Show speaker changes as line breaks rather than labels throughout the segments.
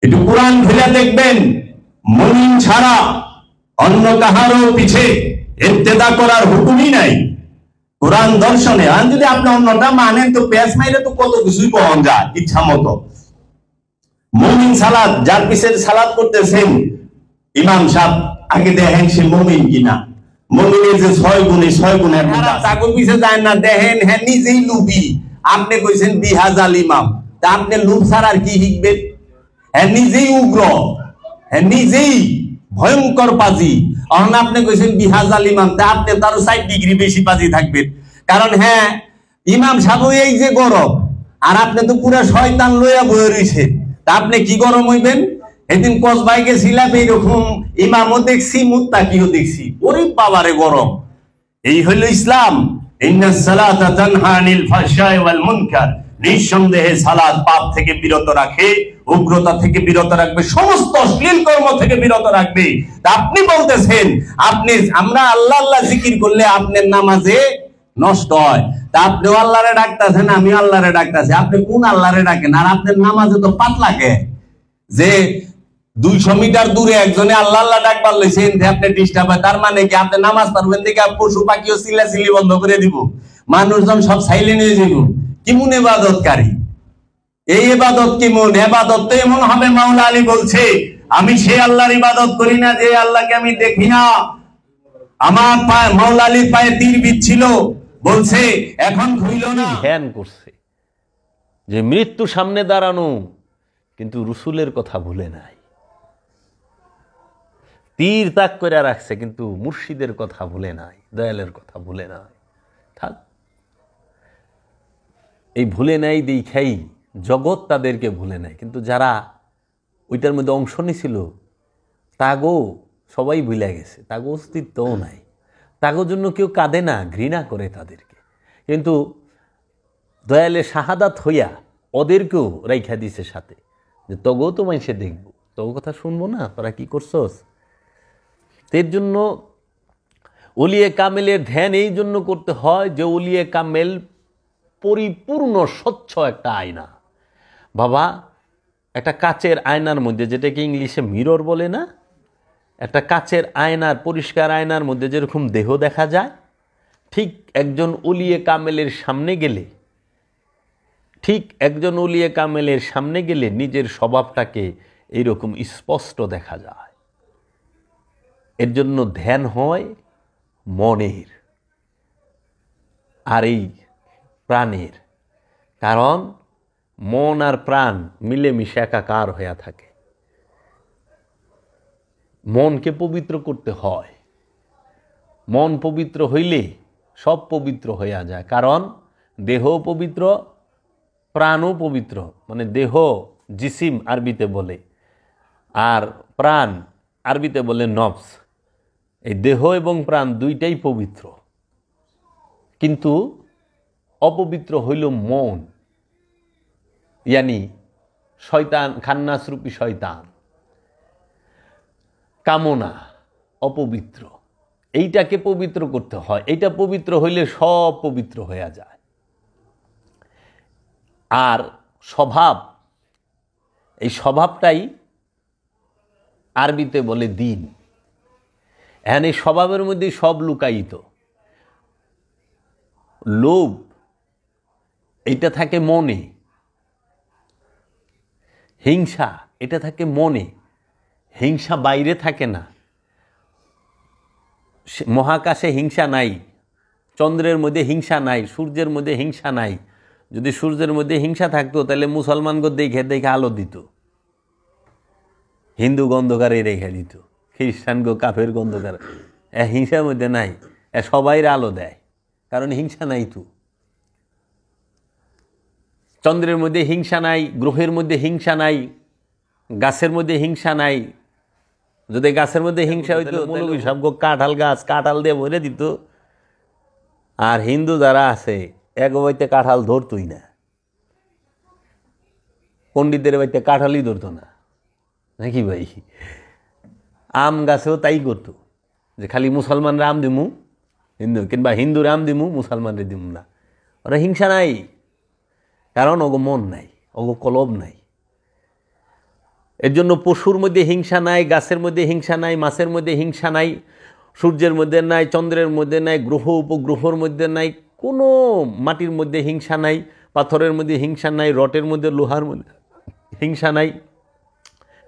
একটু কোরআন খুলে দেখবেন, মুমিন ছাড়া অন্য কাহারও পিছে ইত্তেদা করার হুকুমই নাই কোরআন দর্শনে। আর যদি আপনি অন্যটা মানেন তো পেঁয়াজ মাইলে তো কত কিছুই পাওয়া যায় ইচ্ছা মতো। মুমিন সালাত, যার পিছে সালাত করতেছেন ইমাম সাহেব, আগে দেখেন সে মুমিন কিনা। মুমিনের যে 6 গুণ, 6 গুণের তাকে পিছে যায় না, দেখেন হ্যাঁ নিজেই লুবি। আপনি কইছেন বিহাজাল ইমাম, তা আপনি লুব ছাড়া আর কি শিখবেন? হ্যাঁ নিজেই উগ্র, হ্যাঁ নিজেই ভয়ঙ্কর পাজি। এখন আপনি কইছেন বিহাজাল ইমাম, তা আপনি তারও 4 ডিগ্রি বেশি পাজি থাকবেন। কারণ হ্যাঁ ইমাম সাহেব এই যে গরম, আর আপনি তো পুরা শয়তান লইয়া বয়ে রয়েছে, তা আপনি কি গরম হইবেন? এদিন কসবাই গেছিলাম, এইরকম ইমামও দেখছি, মুত্তাকিও দেখছি, ওরে বাবারে গরম। এই হইল ইসলাম। ইন্নাস সালাতা তানহা আনিল ফাহশাই ওয়াল মুনকার, নিঃসন্দেহে সালাত পাপ থেকে বিরত রাখে, উগ্রতা থেকে বিরত রাখবে, সমস্ত অশ্লীল কর্ম থেকে বিরত রাখবে। তা আপনি বলতেছেন আমরা আল্লাহ আল্লাহ জিকির করলে আপনার নামাজে নষ্ট হয়। তা আপনিও আল্লাহরে ডাকতেছেন, আমি আল্লাহরে ডাকতেছি, আপনি কোন আল্লাহরে ডাকেন? আর আপনার নামাজে তো পাতলাকে যে 200 মিটার দূরে একজনে আল্লাহ আল্লাহ ডাকবার লইছেন, আপনি ডিস্টার্ব হয়, তার মানে কি আপনি নামাজ পড়বেন দেখে পশু পাখিও চিল্লাচিল্লি বন্ধ করে দিব, মানুষজন সব সাইলেন্ট হয়ে যাব? কেমন ইবাদতকারী? এই ইবাদত কেমন? ইবাদত তো এমন হবে, মাওলা আলী বলছে, আমি সেই আল্লাহর ইবাদত করি না যে আল্লাহকে আমি দেখি না। আমার পায়ে মাওলা আলীর পায়ে তীর বিচ্ছিল, বলছে এখন হইল না।
ধ্যান করছে যে মৃত্যু সামনে দাঁড়ানো, কিন্তু রসুলের কথা ভুলে নাই। তীর তাক করে রাখছে, কিন্তু মুর্শিদের কথা ভুলে নাই, দয়ালের কথা ভুলে নাই। থাক, এই ভুলে নাই দেখাই জগৎ তাদেরকে ভুলে নাই, কিন্তু যারা ওইটার মধ্যে অংশ নিছিল তাগো সবাই ভুলে গেছে, তাগো অস্তিত্বও নাই, তাগোর জন্য কেউ কাঁদে না, ঘৃণা করে তাদেরকে। কিন্তু দয়ালে শাহাদাত হইয়া ওদেরকেও রাইখা দিছে সাথে, যে তগো তো মানুষে দেখবো, তগো কথা শুনবো না, তোরা কি করছস। এর জন্য ওলিয়ে কামেলের ধ্যান এই জন্য করতে হয় যে ওলিয়ে কামেল পরিপূর্ণ স্বচ্ছ একটা আয়না। বাবা, একটা কাচের আয়নার মধ্যে, যেটাকে ইংলিশে মিরর বলে না, একটা কাচের আয়নার, পরিষ্কার আয়নার মধ্যে যেরকম দেহ দেখা যায়, ঠিক একজন ওলিয়ে কামেলের সামনে গেলে, নিজের স্বভাবটাকে এইরকম স্পষ্ট দেখা যায়। এর জন্য ধ্যান হয় মনের আর এই প্রাণের, কারণ মন আর প্রাণ মিলেমিশে একাকার হয়ে থাকে। মনকে পবিত্র করতে হয়, মন পবিত্র হইলে সব পবিত্র হইয়া যায়। কারণ দেহ পবিত্র, প্রাণও পবিত্র, মানে দেহ জিসিম আরবিতে বলে, আর প্রাণ আরবিতে বলে নফস। এই দেহ এবং প্রাণ দুইটাই পবিত্র, কিন্তু অপবিত্র হইল মন, ইয়ানি শয়তান, খান্নাসরূপী শয়তান, কামনা, অপবিত্র। এইটাকে পবিত্র করতে হয়। এইটা পবিত্র হইলে সব পবিত্র হয়ে যায়। আর স্বভাব, এই স্বভাবটাই আরবিতে বলে দিন। এখন এই স্বভাবের মধ্যে সব লুকায়িত। লোভ, এটা থাকে মনে। হিংসা, এটা থাকে মনে। হিংসা বাইরে থাকে না। মহাকাশে হিংসা নাই, চন্দ্রের মধ্যে হিংসা নাই, সূর্যের মধ্যে হিংসা নাই। যদি সূর্যের মধ্যে হিংসা থাকতো তাহলে মুসলমানকে দেখে দেখে আলো দিত, হিন্দু গন্ধকারে রেখে দিত, খ্রিস্টানকে কাফের গন্ধকার। হিংসার মধ্যে নাই, সবাই আলো দেয়, কারণ হিংসা নাই। তো চন্দ্রের মধ্যে হিংসা নাই, গ্রহের মধ্যে হিংসা নাই, গাছের মধ্যে হিংসা নাই। যদি গাছের মধ্যে হিংসা হইতো, মৌলবী সব কাঁঠাল গাছ কাঁঠাল দিয়ে ভরে দিত, আর হিন্দু যারা আছে এক বাড়িতে কাঁঠাল ধরতই না, পণ্ডিতদের বাড়িতে কাঁঠালই ধরতো না, নাকি ভাই? আম গাছেও তাই করতো, যে খালি মুসলমানরা আম দিমু, কিংবা হিন্দুরা আম দিমু, মুসলমানরা দিমু না। ওরা হিংসা নাই, কারণ ওগো মন নাই, ওগো কলব নাই। এর জন্য পশুর মধ্যে হিংসা নাই, গাছের মধ্যে হিংসা নাই, মাছের মধ্যে হিংসা নাই, সূর্যের মধ্যে নাই, চন্দ্রের মধ্যে নাই, গ্রহ উপগ্রহর মধ্যে নাই, কোনো মাটির মধ্যে হিংসা নাই, পাথরের মধ্যে হিংসা নাই, রটের মধ্যে লোহার মধ্যে হিংসা নাই।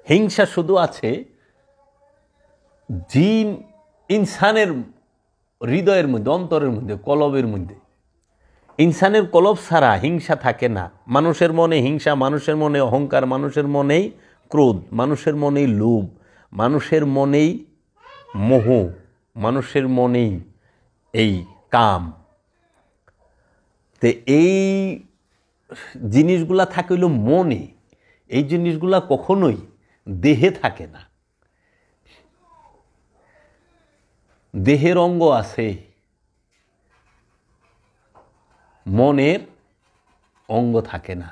হিংসা শুধু আছে জিন ইনসানের হৃদয়ের মধ্যে, অন্তরের মধ্যে, কলবের মধ্যে। ইনসানের কলব ছাড়া হিংসা থাকে না। মানুষের মনে হিংসা, মানুষের মনে অহংকার, মানুষের মনেই ক্রোধ, মানুষের মনেই লোভ, মানুষের মনেই মোহ, মানুষের মনেই এই কাম। তো এই জিনিসগুলা থাকে হইল মনে। এই জিনিসগুলা কখনোই দেহে থাকে না। দেহের অঙ্গ আছে, মনের অঙ্গ থাকে না।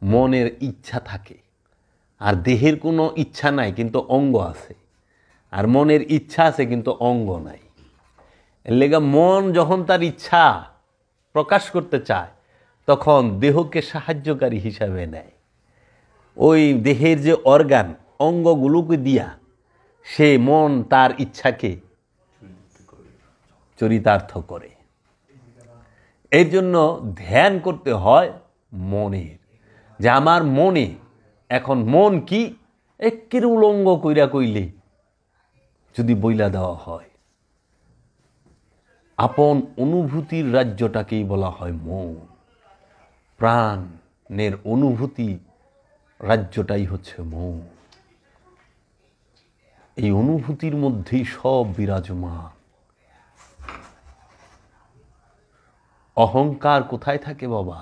মনের ইচ্ছা থাকে। আর দেহের কোনো ইচ্ছা নাই কিন্তু অঙ্গ আছে, আর মনের ইচ্ছা আছে কিন্তু অঙ্গ নাই। এর লেগা মন যখন তার ইচ্ছা প্রকাশ করতে চায় তখন দেহকে সাহায্যকারী হিসাবে নেয়। ওই দেহের যে অর্গান, অঙ্গগুলোকে দিয়া সে মন তার ইচ্ছাকে চরিতার্থ করে। এর জন্য ধ্যান করতে হয় মনের, যে আমার মনে এখন মন কি একের উলঙ্গ কইরা কইলে যদি বইলা দেওয়া হয়, আপন অনুভূতির রাজ্যটাকেই বলা হয় মন। প্রাণের অনুভূতি রাজ্যটাই হচ্ছে মন। এই অনুভূতির মধ্যেই সব বিরাজমান। অহংকার কোথায় থাকে বাবা?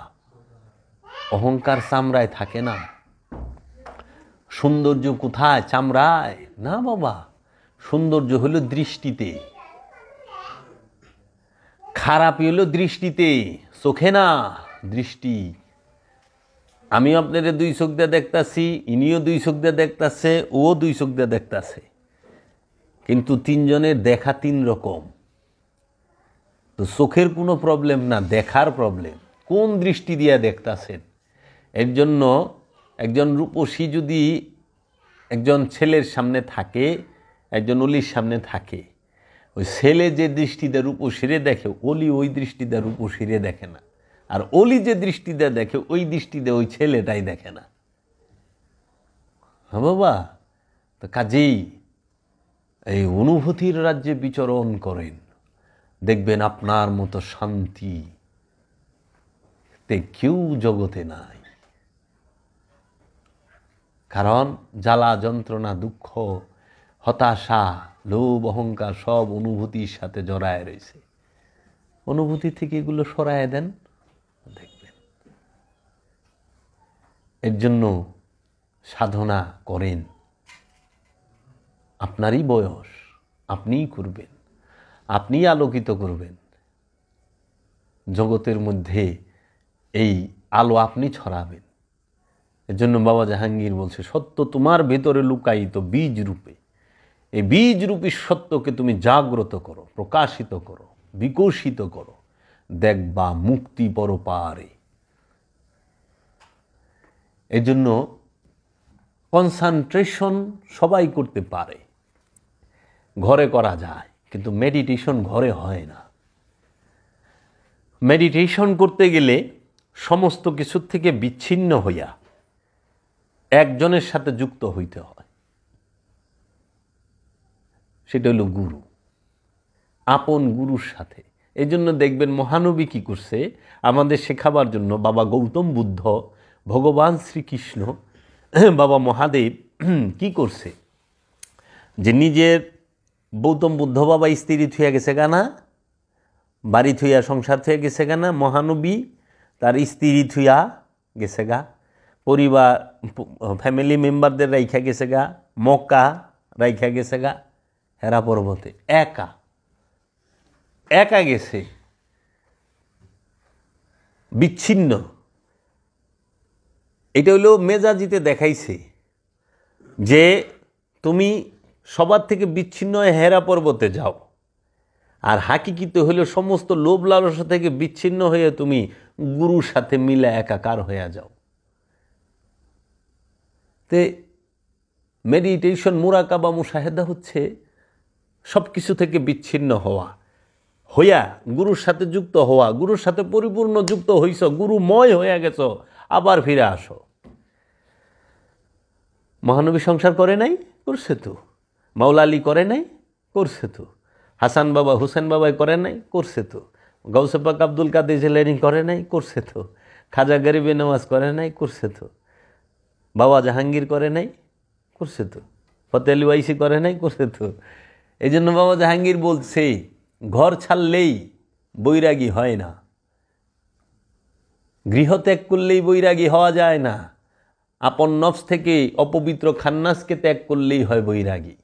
অহংকার চামড়ায় থাকে না। সৌন্দর্য কোথায়? চামড়ায় না বাবা, সৌন্দর্য হলো দৃষ্টিতে। খারাপই হলো দৃষ্টিতে, চোখে না, দৃষ্টি। আমি আপনারে দুই চোখ দিয়ে দেখতাছি, ইনিও দুই চোখ দিয়ে দেখতাছে, ও দুই চোখ দিয়ে দেখতাছে, কিন্তু তিনজনের দেখা তিন রকম। তো চোখের কোনো প্রবলেম না, দেখার প্রবলেম। কোন দৃষ্টি দিয়ে দেখতাছেন? এর জন্য একজন রূপসী যদি একজন ছেলের সামনে থাকে, একজন অলির সামনে থাকে, ওই ছেলে যে দৃষ্টিতে রূপসীরে দেখে, অলি ওই দৃষ্টিতে রূপসীরে দেখে না। আর অলি যে দৃষ্টিতে দেখে, ওই দৃষ্টিতে ওই ছেলেটাই দেখে না। হ্যাঁ বাবা, তো কাজেই এই অনুভূতির রাজ্যে বিচরণ করেন, দেখবেন আপনার মতো শান্তি কেউ জগতে নাই। কারণ জ্বালা যন্ত্রণা, দুঃখ, হতাশা, লোভ, অহংকার সব অনুভূতির সাথে জড়ায় রয়েছে। অনুভূতি থেকে এগুলো সরায় দেন, দেখবেন। এর জন্য সাধনা করেন। আপনারই বয়স, আপনিই করবেন, আপনিই আলোকিত করবেন জগতের মধ্যে। এই আলো আপনি ছড়াবেন। এর জন্য বাবা জাহাঙ্গীর বলছে, সত্য তোমার ভেতরে লুকায়িত বীজ রূপে। এই বীজ রূপী সত্যকে তুমি জাগ্রত করো, প্রকাশিত করো, বিকশিত করো, দেখবা মুক্তি পরপারে। এর জন্য কনসেন্ট্রেশন সবাই করতে পারে, ঘরে করা যায়, কিন্তু মেডিটেশন ঘরে হয় না। মেডিটেশন করতে গেলে সমস্ত কিছুর থেকে বিচ্ছিন্ন হইয়া একজনের সাথে যুক্ত হইতে হয়। সেটা হলো গুরু, আপন গুরুর সাথে। এই জন্য দেখবেন মহানবী কি করছে আমাদের শেখাবার জন্য, বাবা গৌতম বুদ্ধ, ভগবান শ্রীকৃষ্ণ, বাবা মহাদেব কি করছে, যে নিজের গৌতম বুদ্ধ বাবা স্ত্রী থুইয়া গেছে গানা, বাড়ি থুইয়া সংসার থুইয়া গেছে গানা, মহানবী তার স্ত্রী থুইয়া গেছে গা, পরিবার ফ্যামিলি মেম্বারদের রাইখা গেছে গা, মক্কা রাইখা গেছে গা, হেরা পর্বতে একা একা গেছে, বিচ্ছিন্ন। এটা হলো মেজাজিতে দেখাইছে যে তুমি সবার থেকে বিচ্ছিন্ন হয়ে হেরা পর্বতে যাও, আর হাকিকিতে হইল সমস্ত লোভ লালসা থেকে বিচ্ছিন্ন হয়ে তুমি গুরুর সাথে মিলে একাকার হয়ে যাও। তে মেডিটেশন, মুরাকাবা, মুশাহেদা হচ্ছে সব কিছু থেকে বিচ্ছিন্ন হওয়া, হইয়া গুরুর সাথে যুক্ত হওয়া, গুরুর সাথে পরিপূর্ণ যুক্ত হইছ, গুরুময় হয়ে গেছ, আবার ফিরে আসো। মহানবী সংসার করে নাই? করছে তো। মাওলা আলী করে নাই? করছে তো। হাসান বাবা, হুসেন বাবাই করে নাই? করছে তো। গাউসে পাক আব্দুল কাদের জিলানী করে নাই? করছে তো। খাজা গরিবে নওয়াজ করে নাই? করছে তো। বাবা জাহাঙ্গীর করে নাই? করছে তো। ফতে আলী ওয়াইসি করে নাই? করছে তো। এই জন্য বাবা জাহাঙ্গীর বলছে, ঘর ছাড়লেই বৈরাগী হয় না, গৃহ ত্যাগ করলেই বৈরাগী হওয়া যায় না, আপন নফস থেকে অপবিত্র খান্নাসকে ত্যাগ করলেই হয় বৈরাগী।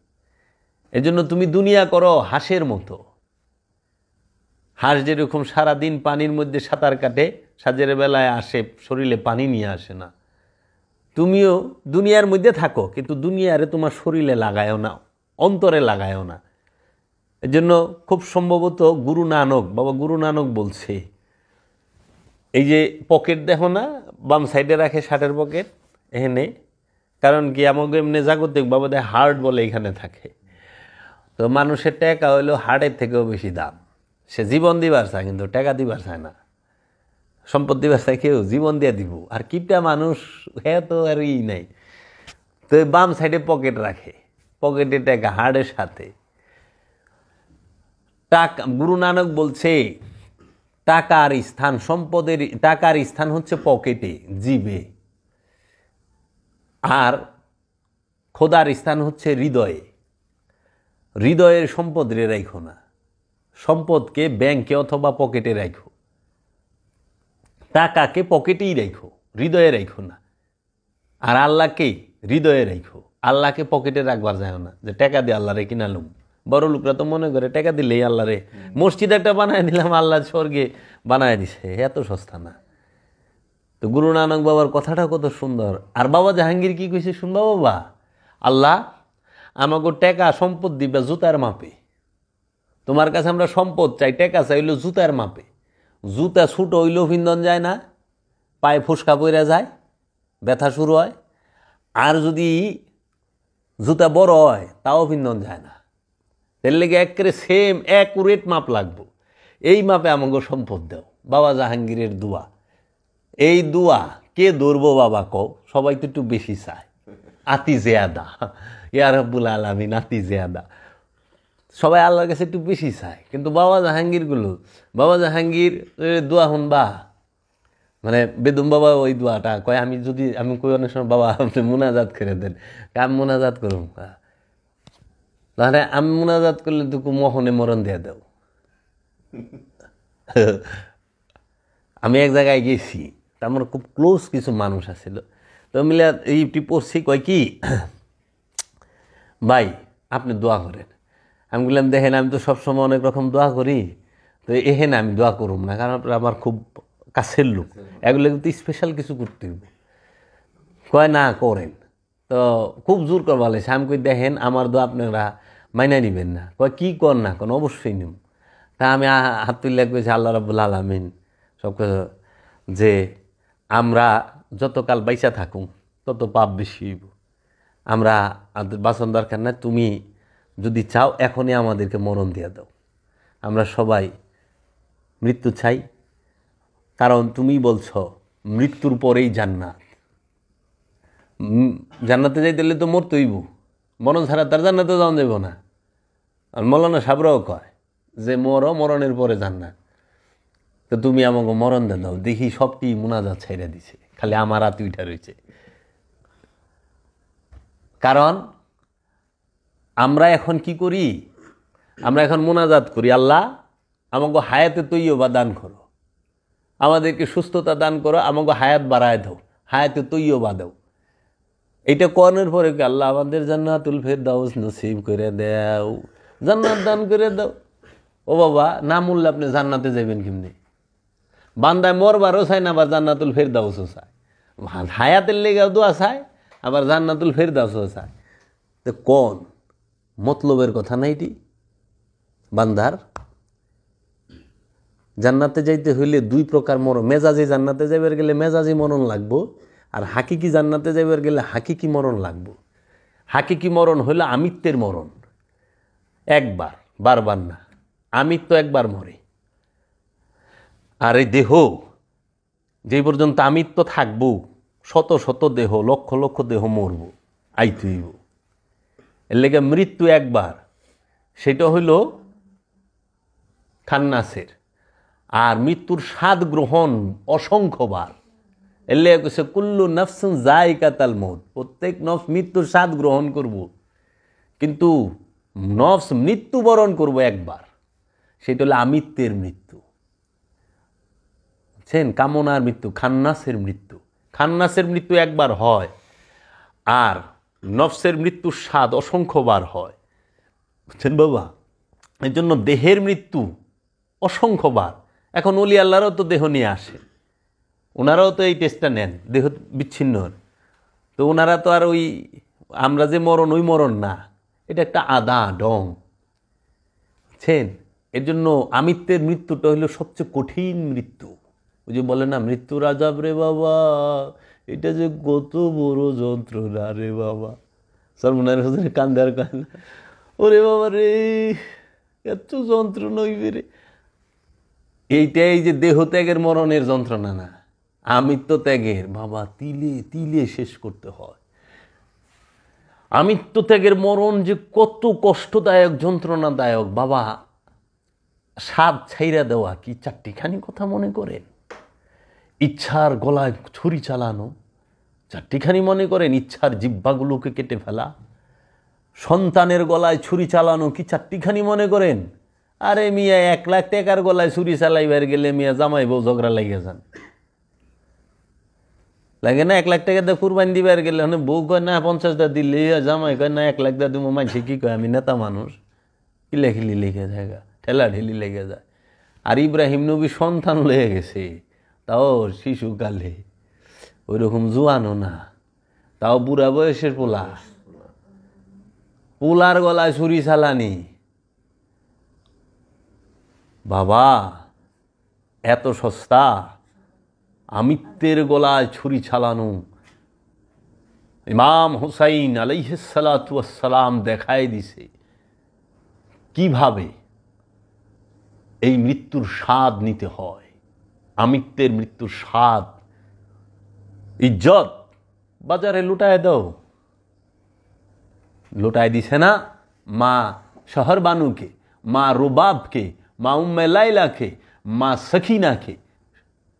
এজন্য তুমি দুনিয়া করো হাঁসের মতো। হাঁস যেরকম সারাদিন পানির মধ্যে সাঁতার কাটে, সাজের বেলায় আসে, শরীরে পানি নিয়ে আসে না, তুমিও দুনিয়ার মধ্যে থাকো, কিন্তু দুনিয়ারে তোমার শরীরে লাগায়ও না, অন্তরে লাগায়ও না। এজন্য খুব সম্ভবত গুরু নানক, বাবা গুরু নানক বলছে, এই যে পকেট দেখো না, বাম সাইডে রাখে শার্টের পকেট, এখানে, কারণ কি আমাকে এমনি জাগতিক বাবা দেয় হার্ট বলে এখানে থাকে। তো মানুষের টাকা হইলো হার্টের থেকেও বেশি দাম। সে জীবন দিবার চায়, কিন্তু টাকা দিবার চায় না। সম্পদ দিবার চায় কেউ, জীবন দিয়ে দিব। আর কিপটা মানুষ, হ্যাঁ তো আর ই নাই। তো বাম সাইডে পকেট রাখে, পকেটে টাকা হার্টের সাথে। টাকা, গুরু নানক বলছে, টাকার স্থান, সম্পদের টাকার স্থান হচ্ছে পকেটে, জিবে, আর খোদার স্থান হচ্ছে হৃদয়ে। হৃদয়ের সম্পদ রে রাখো না, সম্পদকে ব্যাংকে অথবা পকেটে রাখো, টাকাকে পকেটেই রাখো, হৃদয়ে রাখো না। আর আল্লাহকে হৃদয়ে রাখো, আল্লাহকে পকেটে রাখবার যায় না, যে টাকা দিয়ে আল্লাহ রে কিনালুম। বড় লোকরা তো মনে করে টাকা দিলেই আল্লাহ রে, মসজিদ একটা বানায় দিলাম, আল্লাহ স্বর্গে বানায় দিছে, এত সস্তা না। তো গুরু নানক বাবার কথাটা কত সুন্দর। আর বাবা জাহাঙ্গীর কি কইছে শুনবা বাবা, আল্লাহ আমাকে টাকা সম্পদ দিবে জুতার মাপে। তোমার কাছে আমরা সম্পদ চাই, টাকা চাইল জুতার মাপে। জুতা ছুট হইলেও ভিন্দন যায় না, পায়ে ফুসকা পইরা যায়, ব্যথা শুরু হয়। আর যদি জুতা বড় হয় তাও ভিন্দন যায় না। এর লেগে একেবারে সেম অ্যাকুরেট মাপ লাগবো। এই মাপে আমাকে সম্পদ দাও। বাবা জাহাঙ্গীরের দোয়া, এই দোয়া কে ধরবো বাবা কও? সবাই তো একটু বেশি চায়, আতি জেয়াদা, ইয়া রাব্বুল আলামিন, আতি জেয়াদা। সবাই আল্লাহর কাছে একটু বেশি চায়। কিন্তু বাবা জাহাঙ্গীরগুলো, বাবা জাহাঙ্গীর দোয়া শুনবা, মানে বেদম বাবা ওই দোয়াটা কয়, আমি কই অনেক সময়, বাবা আপনি মুনাজাত করে দেন, আমি মুনাজাত করুন, তাহলে আমি মুনাজাত করলে তুকু মোহনে মরণ দিয়ে দাও। আমি এক জায়গায় গেছি, আমার খুব ক্লোজ কিছু মানুষ আছিল, তো মিলে এইটি পড়ছি, কয় কি ভাই আপনি দোয়া করেন। আমি বললাম দেখেন আমি তো সবসময় অনেক রকম দোয়া করি, তো এখানে আমি দোয়া করুম না, কারণ আপনারা আমার খুব কাছের লোক, এগুলো কিন্তু স্পেশাল কিছু করতে হবে। কয় না করেন, তো খুব জোর করবা লাগছে। আমি কই দেখেন আমার দোয়া আপনারা মাইনা নিবেন না। কয় কি কর না কোন, অবশ্যই নিব। তা আমি হাত তুলে কইছি, আল্লাহ রাব্বুল আলামিন সব কিছু, যে আমরা যতকাল বাইসা থাকুম তত পাপ বেশি হইব, আমরা বাঁচন দরকার না, তুমি যদি চাও এখনই আমাদেরকে মরণ দিয়ে দাও। আমরা সবাই মৃত্যু চাই, কারণ তুমি বলছো মৃত্যুর পরেই জান্নাত। জান্নাতে যাইতে হলে তো মরতে হইব, মরণ ছাড়া তার জান্নাতে যাওয়া যাব না। আর মৌলানা সাহেবরাও কয় যে মরণের পরে জান্নাত। তো তুমি আমাকে মরণ দিয়ে দাও। দেখি সবটি মুনাজাত ছাইরা দিছে, খালি আমার হাতে উঠা রয়েছে। কারণ আমরা এখন কি করি, আমরা এখন মুনাজাত করি, আল্লাহ আমাকে হায়াতে তৈয়বা দান করো, আমাদেরকে সুস্থতা দান করো, আমাকে হায়াত বাড়ায় দাও, হায়াতে তৈয়বা দাও। এইটা কর্ণের পরে কি আল্লাহ আমাদের জান্নাতুল ফেরদাউস নসিব করে দাও, জান্নাত দান করে দাও। ও বাবা, না মূল্য আপনি জান্নাতে যাবেন কেমনি? বান্দায় মরবারও চায় না, আবার জান্নাতুল ফেরদাউসও চায়, হায়াতের লেগেও দোয়া চায়, আবার জান্নাতুল ফেরদাউসও চায়। তো কোন মতলবের কথা না এটি? বান্দার জান্নাতে যাইতে হইলে দুই প্রকার মরণ, মেজাজি জান্নাতে যাইবার গেলে মেজাজি মরণ লাগবো, আর হাকিকি জান্নাতে যাইবার গেলে হাকিকি মরণ লাগবো। হাকিকি মরণ হলো আমিত্বের মরণ, একবার, বারবার না। আমিত্ব একবার মরে, আর এই দেহ যে পর্যন্ত আমিত্ব থাকবো, শত শত দেহ, লক্ষ লক্ষ দেহ মরব, আইতে হইব। এর লেগে মৃত্যু একবার, সেটা হইল খান্নাসের। আর মৃত্যুর স্বাদ গ্রহণ অসংখ্যবার। এর লেগে কইছে কুল্লু নফসুন যায়কাতুল মউত, প্রত্যেক নফস মৃত্যুর স্বাদ গ্রহণ করব, কিন্তু নফস মৃত্যুবরণ করব একবার, সেটা হলো আমিত্বের মৃত্যু। বুঝছেন? কামনার মৃত্যু, খান্নাসের মৃত্যু। খান্নাসের মৃত্যু একবার হয়, আর নফসের মৃত্যুর স্বাদ অসংখ্যবার হয়। বুঝছেন বাবা? এই জন্য দেহের মৃত্যু অসংখ্যবার। এখন ওলি আল্লাহরাও তো দেহ নিয়ে আসে, ওনারাও তো এই টেস্টটা নেন, দেহ বিচ্ছিন্ন। তো ওনারা তো আর ওই আমরা যে মরণ, ওই মরণ না, এটা একটা আদা ডং। বুঝছেন? এর জন্য আমিত্বের মৃত্যুটা হইল সবচেয়ে কঠিন মৃত্যু। ওই যে বলে না, মৃত্যুর আযাব রে বাবা, এটা যে কত বড় যন্ত্রণা রে বাবা। সলমনের হোসেন কান্দে আর কান্দে, ওরে বাবা রে, এত যন্ত্রণা হইবে রে। এইটাই যে দেহ ত্যাগের মরণের যন্ত্রণা না, আমিত্ব ত্যাগের বাবা, তিলে তিলে শেষ করতে হয়। আমিত্ব ত্যাগের মরণ যে কত কষ্টদায়ক, যন্ত্রণাদায়ক বাবা। স্বাদ ছাইরা দেওয়া কি চারটিখানি কথা মনে করেন? ইচ্ছার গলায় ছুরি চালানো চারটিখানি মনে করেন? ইচ্ছার জিহ্বাগুলোকে কেটে ফেলা, সন্তানের গলায় ছুরি চালানো কি চারটিখানি মনে করেন? আরে মিয়া, 1 লাখ টাকার গলায় ছুরি চালাইবার গেলে মিয়া জামাই বউ ঝগড়া লাগিয়ে যান, লাগে না? 1 লাখ টাকা দিয়ে কুরবানি দিবার গেলে বউ কয় না 50টা দিলে, জামাই কয় না 1 লাখ দিয়ে দিব। মানসি কি কয়, আমি নেতা মানুষ, কিলাখিলি লেগে যায়, ঠেলা ঠেলি লেগে যায়। আর ইব্রাহিম নবী সন্তান লয়ে গেছে, তাও শিশুকালে, ওই রকম জোয়ানো না, তাও বুড়া বয়সের পোলা, পোলার গলায় ছুরি চালানি। বাবা এত সস্তা আমিত্বের গলায় ছুরি চালানো। ইমাম হুসাইন আলাইহিস সালাতু ওয়াস সালাম দেখায় দিছে কিভাবে এই মৃত্যুর স্বাদ নিতে হয়, আমিত্বের মৃত্যুর স্বাদ। ইজ্জত বাজারে লুটায় দাও, লুটায় দিছে না মা শহরবানুকে, মা রুবাবকে, মা উম্মে লাইলাকে, মা সখিনাকে,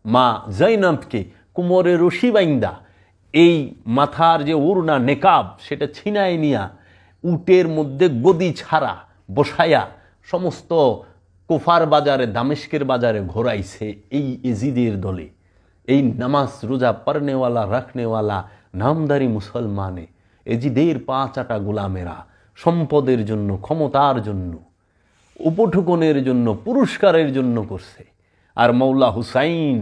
মা জৈনবকে কুমোরে রশি বাইন্দা এই মাথার যে উড়না নেকাব সেটা ছিনায় নিয়া উটের মধ্যে গদি ছাড়া বসায়া সমস্ত কুফার বাজারে, দামেস্কের বাজারে ঘোরাইছে এই এজিদের দলে। এই নামাজ রোজা পড়নেওয়ালা রাখনেওয়ালা নামদারি মুসলমানে এজিদের 5 আটা গোলামেরা সম্পদের জন্য, ক্ষমতার জন্য, উপঠুকনের জন্য, পুরস্কারের জন্য করছে। আর মৌলা হুসাইন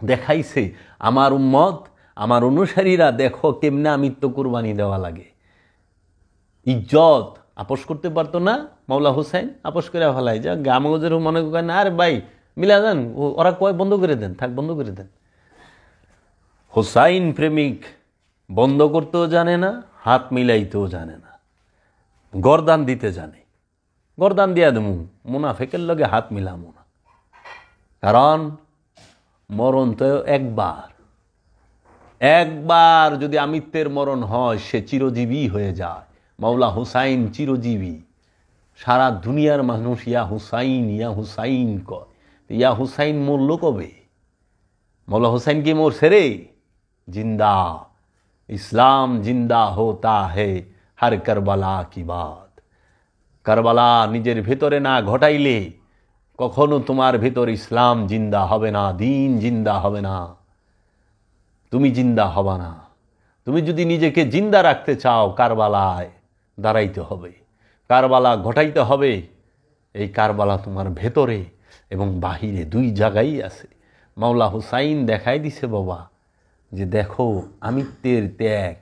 দেখাইছে আমার উম্মত, আমার অনুসারীরা দেখো কেমনে আমিত্ব কুরবানি দেওয়া লাগে। ইজ্জত আপোষ করতে পারতো না মৌলা হুসাইন, আপোষ করে ফেলাই। যা গামগজের মনে করেন না, আরে ভাই মিলা যান, ওরা কয় বন্ধ করে দেন, থাক বন্ধ করে দেন। হুসাইন প্রেমিক বন্ধ করতেও জানে না, হাত মিলাইতেও জানে না, গরদান দিতে জানে। গরদান দিয়া দেবো, মুনাফেকের লগে হাত মিলামো না, কারণ মরণ তো একবার। একবার যদি আমিত্বের মরণ হয় সে চিরজীবী হয়ে যায়। মাওলা হুসাইন চিরজীবী, সারা দুনিয়ার মানুষ ইয়া হুসাইন কয়। ইয়া হুসাইন মরল কবে? মাওলা হুসাইন কি মরছে রে? জিন্দা, ইসলাম জিন্দা হোতা হে হর কারবালা কি বাত। কারবালা নিজের ভেতরে না ঘটাইলে কখনো তোমার ভেতর ইসলাম জিন্দা হবে না, দিন জিন্দা হবে না, তুমি জিন্দা হবা না। তুমি যদি নিজেকে জিন্দা রাখতে চাও, কারবালায় দাঁড়াইতে হবে, কারবালা ঘটাইতে হবে। এই কারবালা তোমার ভেতরে এবং বাহিরে 2 জায়গায় আছে। মাওলা হুসাইন দেখাই দিছে বাবা যে দেখো আমিত্বের ত্যাগ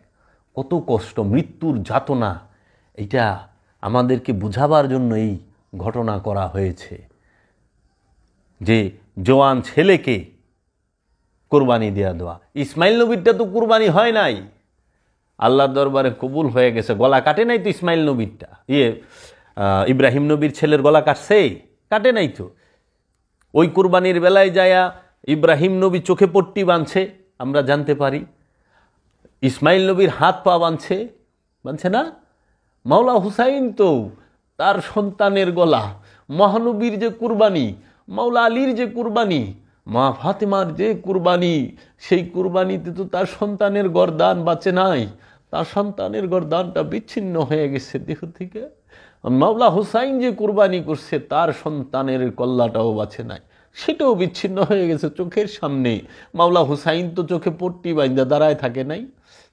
কত কষ্ট, মৃত্যুর যাতনা, এটা আমাদেরকে বুঝাবার জন্য এই ঘটনা করা হয়েছে। যে জওয়ান ছেলেকে কোরবানি দেওয়া। ইসমাইল নবীরটা তো কোরবানি হয় নাই, আল্লাহর দরবারে কবুল হয়ে গেছে। গলা কাটে নাই তো ইসমাইল নবীরটা, ইব্রাহিম নবীর ছেলের গলা কাটছে? কাটে নাই তো। ওই কুরবানির বেলায় যায়া ইব্রাহিম নবী চোখে পট্টি বাঁধছে, আমরা জানতে পারি। ইসমাইল নবীর হাত পা বাঁধছে না? মাওলা হুসাইন তো তার সন্তানের গলা, মহানবীর যে কুরবানি, মাওলা আলীর যে কুরবানি, মা ফাতেমার যে কুরবানি, সেই কুরবানিতে তো তার সন্তানের গর্দান বাঁচে নাই, তার সন্তানের গর্দানটা বিচ্ছিন্ন হয়ে গেছে দেহ থেকে। মাওলা হুসাইন যে কুরবানি করছে তার সন্তানের কল্লাটাও বাঁচে নাই, সেটাও বিচ্ছিন্ন হয়ে গেছে চোখের সামনে। মাওলা হুসাইন তো চোখে পট্টি বাঁধা দাঁড়ায় থাকে নাই,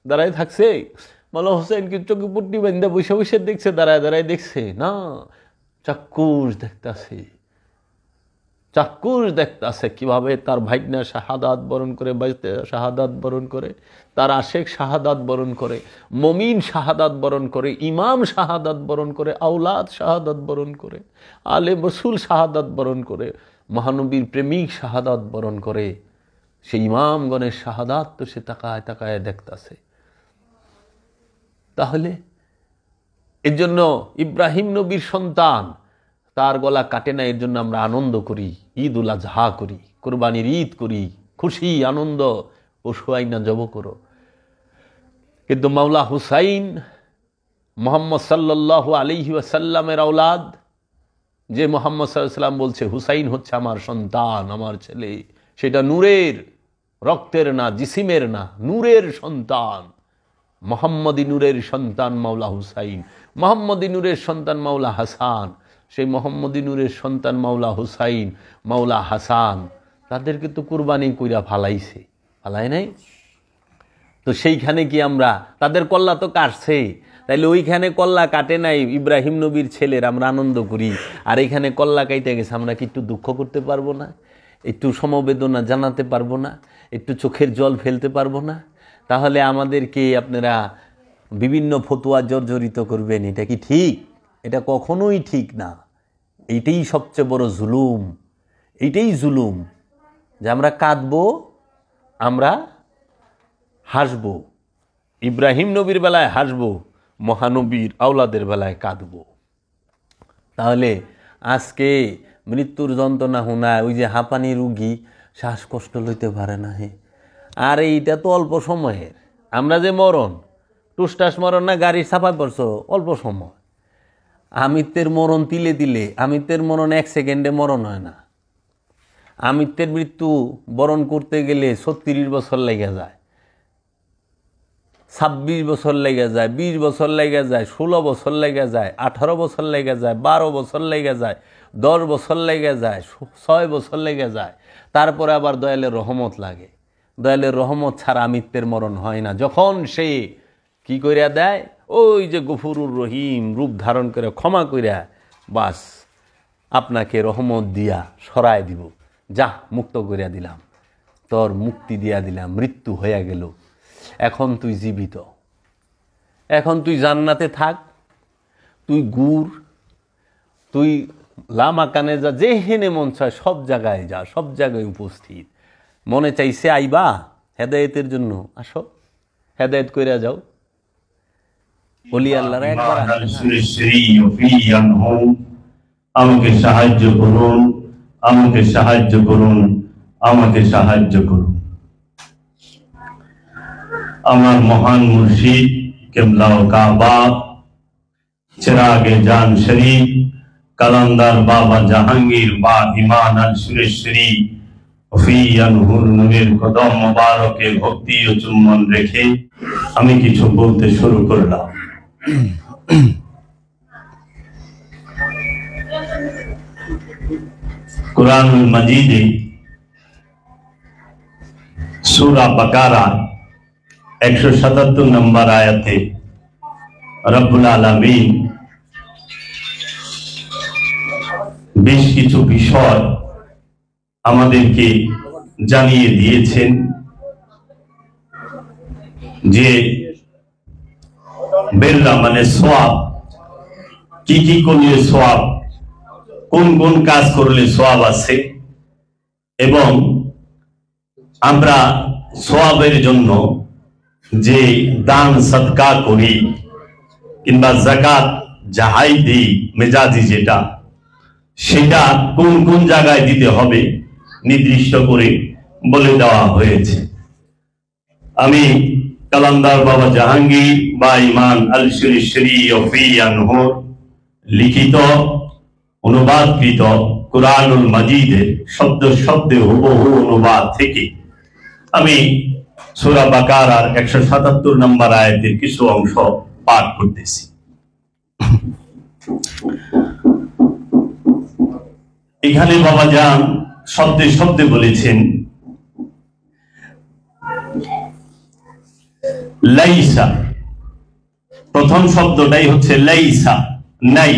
দাঁড়ায় থাকছে? মাওলা হুসাইনকে চোখে পট্টি বাঁধা বসে বসে দেখছে, দাঁড়ায় দাঁড়ায় দেখছে না, চাক্ষুষ দেখতেছে, চাক্ষুষ দেখতেছে কিভাবে তার ভাইগনা শাহাদাত বরণ করে, শাহাদাত বরণ করে, তার আশেক শাহাদাত বরণ করে, মমিন শাহাদাত বরণ করে, ইমাম শাহাদাত বরণ করে, আওলাদ শাহাদাত বরণ করে, আলে রসুল শাহাদাত বরণ করে, মহানবীর প্রেমিক শাহাদাত বরণ করে। সেই ইমামগণের শাহাদাত তো সে তাকায় তাকায় দেখতেছে। তাহলে এর জন্য ইব্রাহিম নবীর সন্তান, তার গলা কাটে না, এর জন্য আমরা আনন্দ করি, ঈদ উল আজহা করি, কোরবানির ঈদ করি, খুশি আনন্দ, পশু আইনা জব করো। কিন্তু মাওলা হুসাইন মোহাম্মদ সাল্লাল্লাহু আলাইহি ওয়াসাল্লামের আওলাদ, যে মোহাম্মদ সাল্লাল্লাহু আলাইহি ওয়াসাল্লাম বলছে হুসাইন হচ্ছে আমার সন্তান, আমার ছেলে, সেটা নূরের, রক্তের না, জিসিমের না, নূরের সন্তান, মোহাম্মদী নূরের সন্তান মাওলা হুসাইন, মোহাম্মদী নূরের সন্তান মাওলা হাসান, সেই মোহাম্মদী নূরের সন্তান মাওলা হুসাইন, মাওলা হাসান, তাদেরকে তো কুরবানি কইরা ফালাইছে, ফালায় নাই? তো সেইখানে কি আমরা, তাদের কল্লা তো কাটছে, তাইলে ওইখানে কল্লা কাটে নাই ইব্রাহিম নবীর ছেলের, আমরা আনন্দ করি, আর এইখানে কল্লা কাইতে গেছে, আমরা কি একটু দুঃখ করতে পারবো না? একটু সমবেদনা জানাতে পারবো না? একটু চোখের জল ফেলতে পারবো না? তাহলে আমাদেরকে আপনারা বিভিন্ন ফতোয়া জর্জরিত করবেন, এটা কি ঠিক? এটা কখনোই ঠিক না। এইটাই সবচেয়ে বড় জুলুম, এইটাই জুলুম যে আমরা কাঁদবো, আমরা হাসবো, ইব্রাহিম নবীর বেলায় হাসবো, মহানবীর আওলাদের বেলায় কাঁদবো। তাহলে আজকে মৃত্যুর যন্ত্রণা শোনায়, ওই যে হাঁপানি রুগী শ্বাসকষ্ট লইতে পারে না, আর এইটা তো অল্প সময়ের। আমরা যে মরণ, টুসটাস মরণ না, গাড়ির ছাপায় পড়ছো, অল্প সময়। আমিত্বের মরণ তিলে তিলে, আমিত্বের মরণ 1 সেকেন্ডে মরণ হয় না। আমিত্বের মৃত্যু বরণ করতে গেলে 36 বছর লেগে যায়, 26 বছর লেগে যায়, 20 বছর লেগে যায়, 16 বছর লেগে যায়, 18 বছর লেগে যায়, 12 বছর লেগে যায়, 10 বছর লেগে যায়, 6 বছর লেগে যায়। তারপরে আবার দয়ালের রহমত লাগে। দয়ালের রহমত ছাড়া আমিত্বের মরণ হয় না। যখন সে কি কইরা দেয়, ওই যে গফুরুর রহিম রূপ ধারণ করে ক্ষমা কইরা, বাস আপনাকে রহমত দিয়া সরায় দিব, যা মুক্ত করিয়া দিলাম, তোর মুক্তি দিয়া দিলাম, মৃত্যু হইয়া গেল, এখন তুই জীবিত, এখন তুই জান্নাতে থাক, তুই গুড়, তুই লামাকানে যা, যেখানে মন চায় সব জায়গায় যা, সব জায়গায় উপস্থিত। মনে চাইছে আইবা হেদায়েতের জন্য, আসো, হেদায়েত কইরা যাও। ওলি আল্লাহরা একবার
আমাকে সাহায্য করুন, আমাকে সাহায্য করুন, আমাকে সাহায্য করুন। আমার মহান মুর্শিদ কিবলা ও কাবা, চিরাগে জান শরীফ কালান্দার বাবা জাহাঙ্গীর বা ইমান আল সুরেশ্বরী নূরের কদম মোবারকে ভক্তি ও চুম্বন রেখে আমি কিছু বলতে শুরু করলাম। কুরআনুল মাজিদে সূরা বাকারা 177 নম্বর আয়াতে রব্বুল আলামিন বেশ কিছু বিষয় আমাদেরকে জানিয়ে দিয়েছেন যে বেল্লা মানে সওয়াব, কি কি করলে সওয়াব, কোন কোন কাজ করলে সওয়াব আছে, এবং আমরা সওয়াবের জন্য যে দান সদকা করি কিংবা যাকাত যাহাই দিই মেজাজি যেটা, সেটা কোন কোন জায়গায় দিতে হবে নির্দিষ্ট করে বলে দেওয়া হয়েছে। আমি কালান্দার বাবা জাহাঙ্গীর বা ইমান আল শরীফ লিখিত অনুবাদকৃত কুরআনুল মাজিদের শব্দ শব্দে হুবহু অনুবাদ থেকে আমি সূরা বাকারার 177 নম্বর আয়াতের কিছু অংশ পাঠ করতেছি। এখানে বাবা জান শব্দে শব্দে বলেছেন লাইসা, প্রথম শব্দটাই হচ্ছে লাইসা, নাই।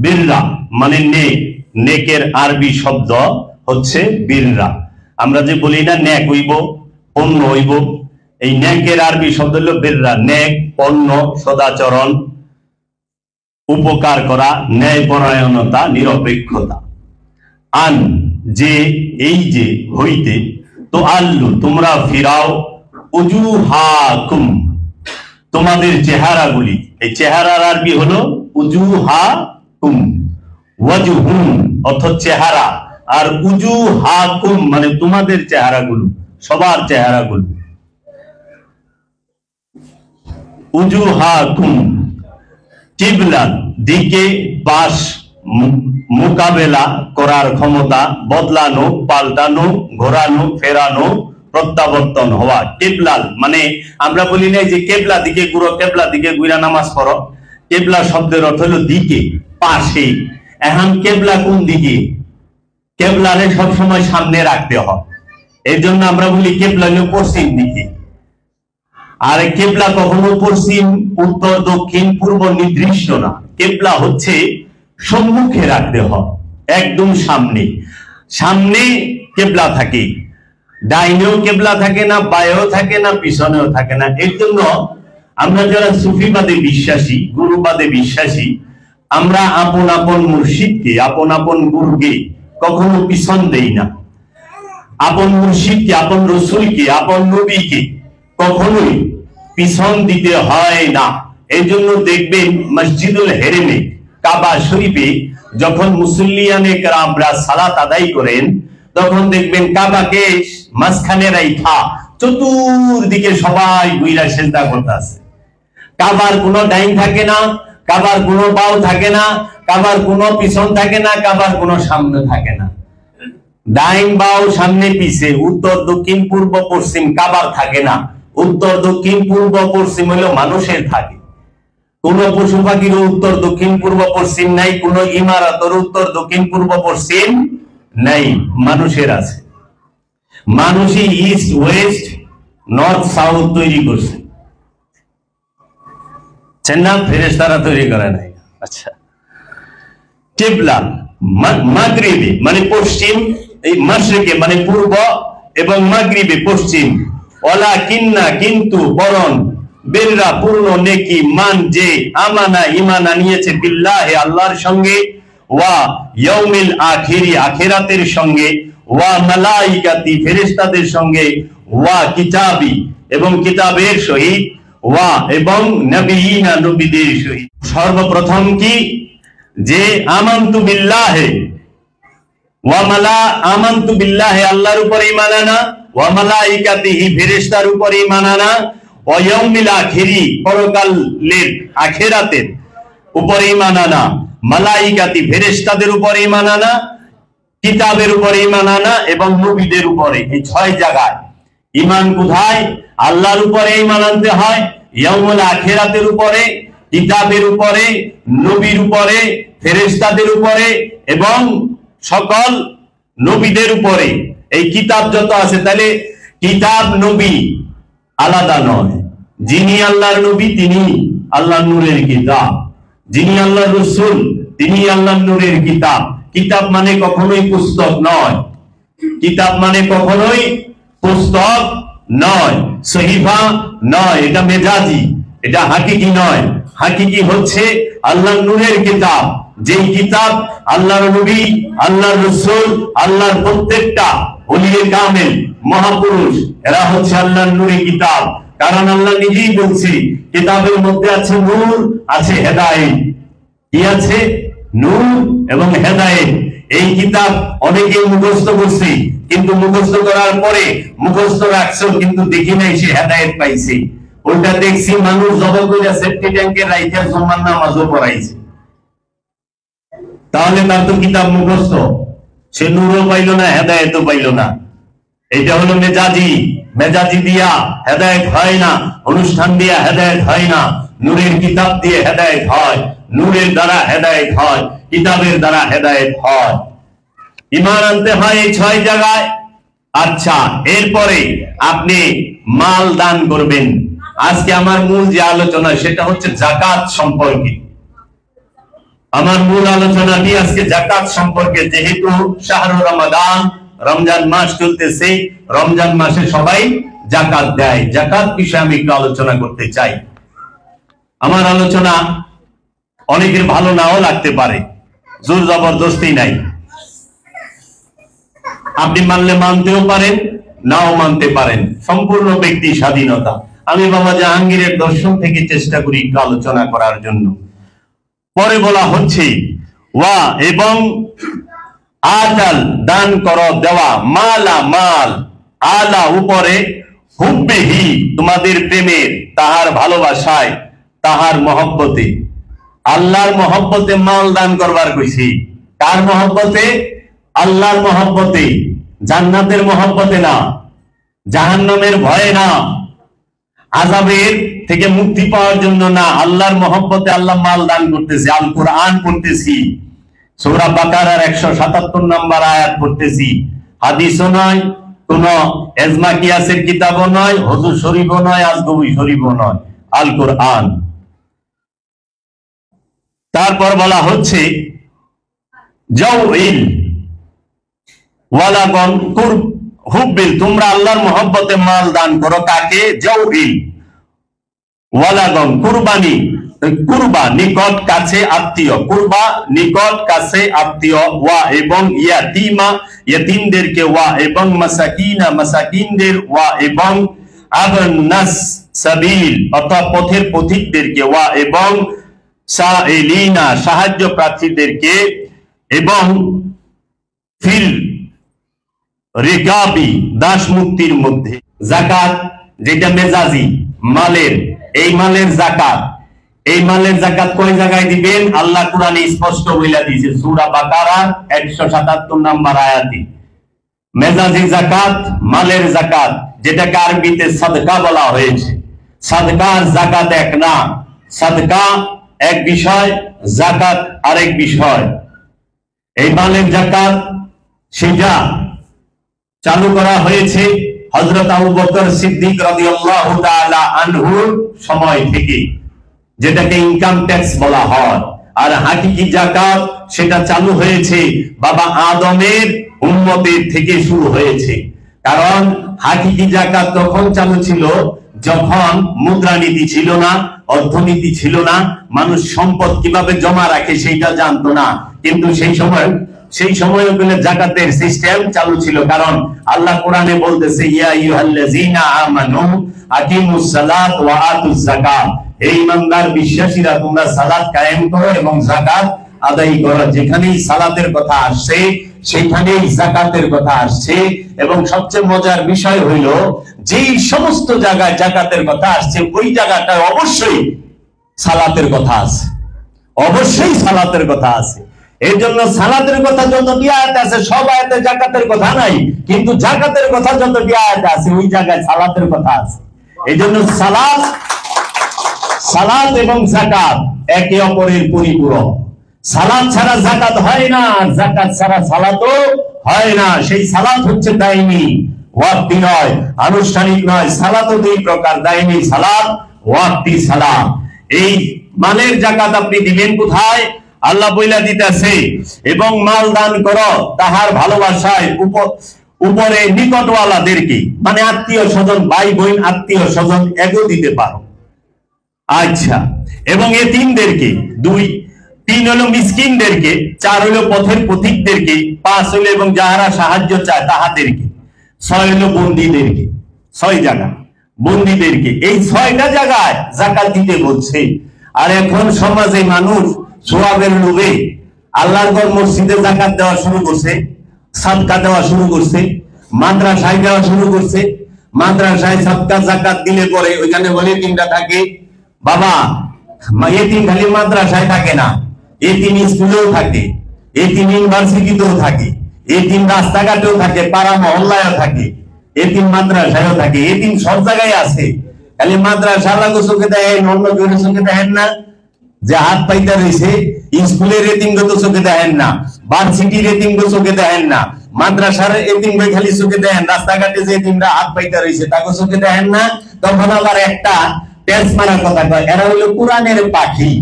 বিররা মানে নেক, নেকের আরবি শব্দ হচ্ছে বিররা। আমরা যে বলি না নেক হইব পণ্য হইব, এই নেকের আরবি শব্দ হলো বিররা, নেক পণ্য, সদাচরণ, উপকার করা, ন্যায়পরায়ণতা, নিরপেক্ষতা। আন যে, এই যে, হইতে, তো আল্লু তোমরা ফিরাও, উজুহাকুম তোমাদের চেহারাগুলি, এই চেহারার আরবি হলো উজুহাকুম, ওয়াজহুম অর্থ চেহারা, আর উজুহাকুম মানে তোমাদের চেহারাগুলো, সবার চেহারাগুলো। উজুহাকুম কিবলা দিকে, পাশ, মোকাবেলা করার ক্ষমতা, বদলানো, পাল্টানো, ঘোরানো, ফেরানো, প্রত্যাবর্তন হওয়া। কেবলাল মানে আমরা বলি না যে কেবলা দিকে ঘুরো, কেবলা দিকে ঘুরা নামাজ পড়ো। কেবলা শব্দের অর্থ হলো দিকে, পাশে। এখন কেবলা কোন দিকে? কেবলারে সবসময় সামনে রাখতে হয়, এই জন্য আমরা বলি কেবলা হলো পশ্চিম দিকে। আর কেবলা কখনো পশ্চিম, উত্তর, দক্ষিণ, পূর্ব নির্দিষ্ট না। কেবলা হচ্ছে সম্মুখে রাখতে হয়, একদম সামনে। সামনে কেবলা থাকে, ডাইনেও কেবলা থাকে না, বায়েও থাকে না, পিছনেও থাকে না। এর জন্য আমরা যারা সুফিবাদে বিশ্বাসী, গুরুবাদে বিশ্বাসী, আমরা আপন আপন মুর্শিদকে, আপন আপন গুরুকে কখনো পিছন দেই না। আপন মুর্শিদকে, আপন রসুলকে, আপন নবীকে কখনোই পিছন দিতে হয় না। এই জন্য দেখবেন মসজিদুল হেরেমে, কাবা শরীফে যখন মুসল্লিয়ানে কেরামরা সালাত আদায় করেন, তখন দেখবেন কাবাকে মাঝখানে রাইখা চতুর্দিকে সবাই ঘুরা সেজদা করতেছে। কাবার কোনো ডাইন থাকে না, কাবার কোনো বাও থাকে না, কাবার কোনো পিছন থাকে না, কাবার কোনো সামনে থাকে না। ডাইন বাও সামনে পিছে, উত্তর দক্ষিণ পূর্ব পশ্চিম কাবার থাকে না। উত্তর দক্ষিণ পূর্ব পশ্চিম হলো মানুষের থাকে। কোন পশু পাখির উত্তর দক্ষিণ পূর্ব পশ্চিম নাই, কোন ইমারতের উত্তর দক্ষিণ পূর্ব পশ্চিম নাই, মানুষের আছে। মানুষই ইস্ট ওয়েস্ট নর্থ সাউথ তৈরি করছে, না ফেরেশতারা তৈরি করে নাই। আচ্ছা, কিবলা মাগরিবে মানে পশ্চিম, এই মাশরিকে মানে পূর্ব, এবং মাগরিবে পশ্চিম। ওয়ালা কিন্না কিন্তু, বরং, বিররা পূর্ণ নেকি, মান যে, আমানা ঈমান নিয়েছে, বিল্লাহি আল্লাহর সঙ্গে, ওয়া ইয়াউমিল আখিরি আখিরাতের সঙ্গে, ওয়া মালাইকাতি ফেরেশতাদের সঙ্গে, ওয়া কিতাবি এবং কিতাবের সহিত, ওয়া এবং নবিয়িনা নবীদের সহিত। সর্বপ্রথম কি? যে আমানতু বিল্লাহি ওয়া আমানতু বিল্লাহি আল্লাহর উপর ঈমান আনা, ওয়া মালাইকাতিহি ফেরেশতার উপর ঈমান আনা, ওয়া ইয়াউমিল আখিরি পরকালের আখিরাতের উপর ঈমান আনা, মালাইকাতি ফেরেশতাদের উপর ঈমান আনা, কিতাবের উপর ঈমান আনা এবং নবীদের উপরে। এই 6 জায়গায় ঈমান কোথায়? আল্লাহর উপরে ঈমান আনতে হয়, ইয়াউমুল আখিরাতের উপরে, কিতাবের উপরে, নবীর উপরে, ফেরেশতাদের উপরে এবং সকল নবীদের উপরে। এই কিতাব যত আছে, তাহলে কিতাব নবী আলাদা নয়। যিনি আল্লাহর নবী তিনি আল্লাহর নূরের কিতাব, যিনি আল্লাহর রাসূল তিনি আল্লাহর নূরের কিতাব। কিতাব মানে কখনোই পুস্তক নয়, কিতাব মানে কখনোই পুস্তক নয়, সহিফা নয়, এটা মেজাজি, এটা হাকিকি নয়। হাকিকি হচ্ছে আল্লাহর নূরের কিতাব, যেই কিতাব আল্লাহর নবী, আল্লাহর রাসূল, আল্লাহর প্রত্যেকটা ওলিয়ে কামেল মহাপুরুষ, এরা হচ্ছে আল্লাহর নূরের কিতাব। কারণ আল্লাহ নিজেই বলছে কিতাবের মধ্যে আছে নূর, আছে হেদায়েত। কি আছে? নূর এবং হেদায়েত। এই কিতাব অনেকে মুখস্থ করছে, কিন্তু মুখস্থ করার পরে মুখস্থ রাখছো কিন্তু দেখি নাই সে হেদায়েত পাইছে। ওইটা দেখছি মানুষ জবর করে সেফটি ট্যাঙ্কে রাইখা জুমার নামাজও পড়াইছে। তাহলে তার তো কিতাব মুখস্থ, সে নূরও পাইল না, হেদায়েতও পাইল না। এটা হলো মেজাজি। মেজাজি দিয়া হেদায়েত হয় না, অনুষ্ঠান দিয়া হেদায়েত হয় না। নূরের কিতাব দিয়ে হেদায়েত হয়, নূরের দ্বারা হেদায়েত হয়, কিতাবের দ্বারা হেদায়েত হয়। ঈমান আনতে হয় এই 6 জায়গায়। আচ্ছা, এরপরে আপনি মাল দান করবেন। আজকে আমার মূল যে আলোচনা সেটা হচ্ছে যাকাত সম্পর্কে। আমার মূল আলোচনাটি আজকে যাকাত সম্পর্কে। যেহেতু শাহরুর রমাদান, রমজান মাস চলতেছে, রমজান মাসে সবাই যাকাত দেয়। যাকাত বিষয়ে আমি একটু আলোচনা করতে চাই। আমার আলোচনা অনেকের ভালো নাও লাগতে পারে, জোর জবরদস্তি নাই। আপনি মানলে মানতেও পারেন, নাও মানতে পারেন, সম্পূর্ণ ব্যক্তি স্বাধীনতা। আমি বাবা জাহাঙ্গীরের দর্শন থেকে চেষ্টা করি একটু আলোচনা করার জন্য। পরে বলা হচ্ছে ওয়া এবং আতাল দান করো, দেওয়া, মালা মাল, আলা উপরে, হুব্বিহি তোমাদের প্রেমের, তাহার ভালোবাসায়, তাহার মহব্বতে। আল্লাহর মহব্বতে মাল দান করবার কইছি। কার মহব্বতে? আল্লাহর মহব্বতে, জান্নাতের মহব্বতে না, জাহান্নামের ভয়ে না, আযাবের থেকে মুক্তি পাওয়ার জন্য না, আল্লাহর মহব্বতে আল্লাহ মাল দান করতেছে। আল কোরআন পড়তেছি, সূরা বাকারার 177 নম্বর আয়াত পড়তেছি। হাদিসও নয়, কোন এজমা কিয়াসের কিতাবও নয়, হুজুর শরীফও নয়, আজগবি শরীফও নয়, আল কোরআন। তারপর বলা হচ্ছে জাউইল ওয়ালাগন কুরব হুব্বিল, তোমরা আল্লাহর মহব্বতে মাল দান করো। কাকে? জাউইল ওয়ালাগন, কুরবানি, কুরবা নিকট কাছে আত্মীয়, কুরবা নিকট কাছে আত্মীয়, ওয়া এবং ইয়াতিমা ইয়াতিমদেরকে, ওয়া এবং মাসাকিনা মাসাকিনদের, ওয়া এবং আবনাস সাবিল অর্থাৎ পথের পথিকদেরকে, ওয়া এবং সাইলিনা সাহায্য প্রার্থীদেরকে, এবং ফিল রিকাবি দাস মুক্তির মধ্যে। যাকাত যেটা মেজাজি মালের, এই মালের যাকাত, এই মালের যাকাত কয় জায়গায় দিবেন? আল্লাহ কোরআনে স্পষ্ট বলে দিয়েছে সূরা বাকারা 177 নম্বর আয়াতে। মেজাজি যাকাত, মালের যাকাত, যেটাকে আরবিতে সাদকা বলা হয়েছে। সাদকা আর যাকাত এক না। সাদকা এক বিষয়, যাকাত আরেক বিষয়। এই মালের যাকাত সেটা চালু করা হয়েছে হযরত আবু বকর সিদ্দিক রাদিয়াল্লাহু তাআলা আনহুর সময় থেকে, যেটাকে ইনকাম ট্যাক্স বলা হয়। আর হাকিকি যাকাত সেটা চালু হয়েছে বাবা আদমের উম্মতের থেকে শুরু হয়েছে। কারণ হাকিকি যাকাত তখন চালু ছিল যখন মুদ্রানীতি ছিল না, অর্থনীতি ছিল না, মানুষ সম্পদ কিভাবে জমা রাখে সেইটা জানতো না। কিন্তু সেই সময় ওখানে যাকাতের সিস্টেম চালু ছিল। কারণ আল্লাহ কোরআনে বলতেছে ইয়া আইয়ুহাল্লাযীনা আমানু আকিমুস সালাত ওয়া আতুজ যাকাত, হে ঈমানদার বিশ্বাসীরা তোমরা সালাত কায়েম করো এবং যাকাত আদায় করো। যেখানেই সালাতের কথা আসছে সেখানেই যাকাতের কথা আসছে। এবং সবচেয়ে মজার বিষয় হইল যেই সমস্ত জায়গায় যাকাতের কথা আসছে ওই জায়গাটায় অবশ্যই সালাতের কথা আছে, অবশ্যই সালাতের কথা আছে। এই জন্য সালাতের কথা যতটি আয়াত আছে সব আয়াতে যাকাতের কথা নাই, কিন্তু যাকাতের কথা যতটি আয়াত আছে ওই জায়গায় সালাতের কথা আছে। এই জন্য সালাত এবং যাকাত একে অপরের পরিপূরক। সালাত ছাড়া যাকাত হয় না, আর যাকাত ছাড়া সালাতও হয় না। সেই সালাত হচ্ছে দায়মি, ওয়াক্তি নয়, আনুষ্ঠানিক নয়। সালাতও দুই প্রকার, দায়মি সালাত, ওয়াক্তি সালাত। এই মালের যাকাত আপনি দিবেন কোথায়? আল্লাহ বইলা দিতেছে এবং মাল দান করো তাহার ভালোবাসায় উপরে নিকটওয়ালাদেরকে, মানে আত্মীয় স্বজন, ভাই বোন, আত্মীয় স্বজন এগো দিতে পারো। আচ্ছা, এবং এতিমদেরকে, 2, 3 হলো মিসকিনদেরকে, 4 হলো পথের পথিকদেরকে, 5 হলো এবং যাহারা সাহায্য চায় তাহাদেরকে, 6 হলো বন্দীদেরকে। 6 জায়গা বন্দীদেরকে। এই 6টা জায়গায় যাকাত দিতে বলছে। আর এখন সমাজে মানুষ সোয়াবের লোভে আল্লাহর ঘর মসজিদে যাকাত দেওয়া শুরু করছে, সাদকা দেওয়া শুরু করছে, মাদ্রাসায় দেওয়া শুরু করছে। মাদ্রাসায় সাদকা যাকাত দিলে পরে ওইখানে বলে তিনটা থাকে, বাবা এতিম খালি মাদ্রাসায় থাকে না, এতিম স্কুলেও থাকে, এতিম ইউনিভার্সিটিতেও থাকে, এতিম রাস্তাঘাটেও থাকে, পাড়া মহল্লায়ও থাকে, এতিম মাদ্রাসায়ও থাকে, এতিম সব জায়গায় আছে। খালি মাদ্রাসা লাগো চোখে দেখেন, অন্য কেউ চোখে দেখেন না, যে হাত পাইতে রয়েছে। স্কুলের এতিম তো চোখে দেখেন না, ভার্সিটির এতিম চোখে দেখেন না, মাদ্রাসার এতিম খালি চোখে দেখেন, রাস্তাঘাটে যে এতিমরা হাত পাইতে রয়েছে তাকে চোখে দেখেন না। তখন আবার একটা টেন্স মারার কথা কয়, এরা হইলো কোরআনের পাখি।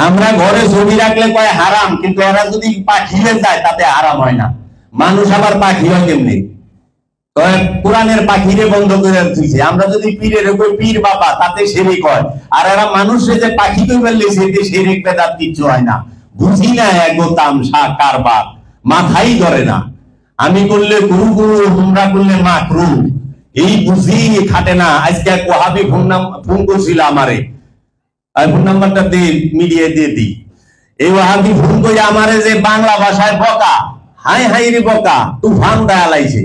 আমরা ঘরে ছবি রাখলে কয় হারাম, কিন্তু এরা যদি পাখি হয়ে যায় তাতে হারাম হয় না। মানুষ আবার পাখি হয় কেমনি? কোরআনের পাখিরে বন্ধ করে দিচ্ছে। আমরা যদি পীরের কই পীর বাবা, তাতে শিরিক হয়। আর এরা মানুষের যে পাখি কই বললে সেতে শিরিক বেদাত কিচ্ছু হয় না। বুঝি না এগো তামসা কারবার, মাথাই ধরে না। আমি করলে গুরু গুরু, তোমরা করলে মাকরু, এই বুঝি খাটে না। আজকে এক ওয়াহাবি ফোন করছিল আমারে, ফোন নাম্বারটা দিয়ে মিডিয়া দিয়ে দিই। এই ওয়াহাবি ফোন করে আমারে যে বাংলা ভাষায় বকা, হাই হাই রে বকা, তুফান দায়ালাইছে।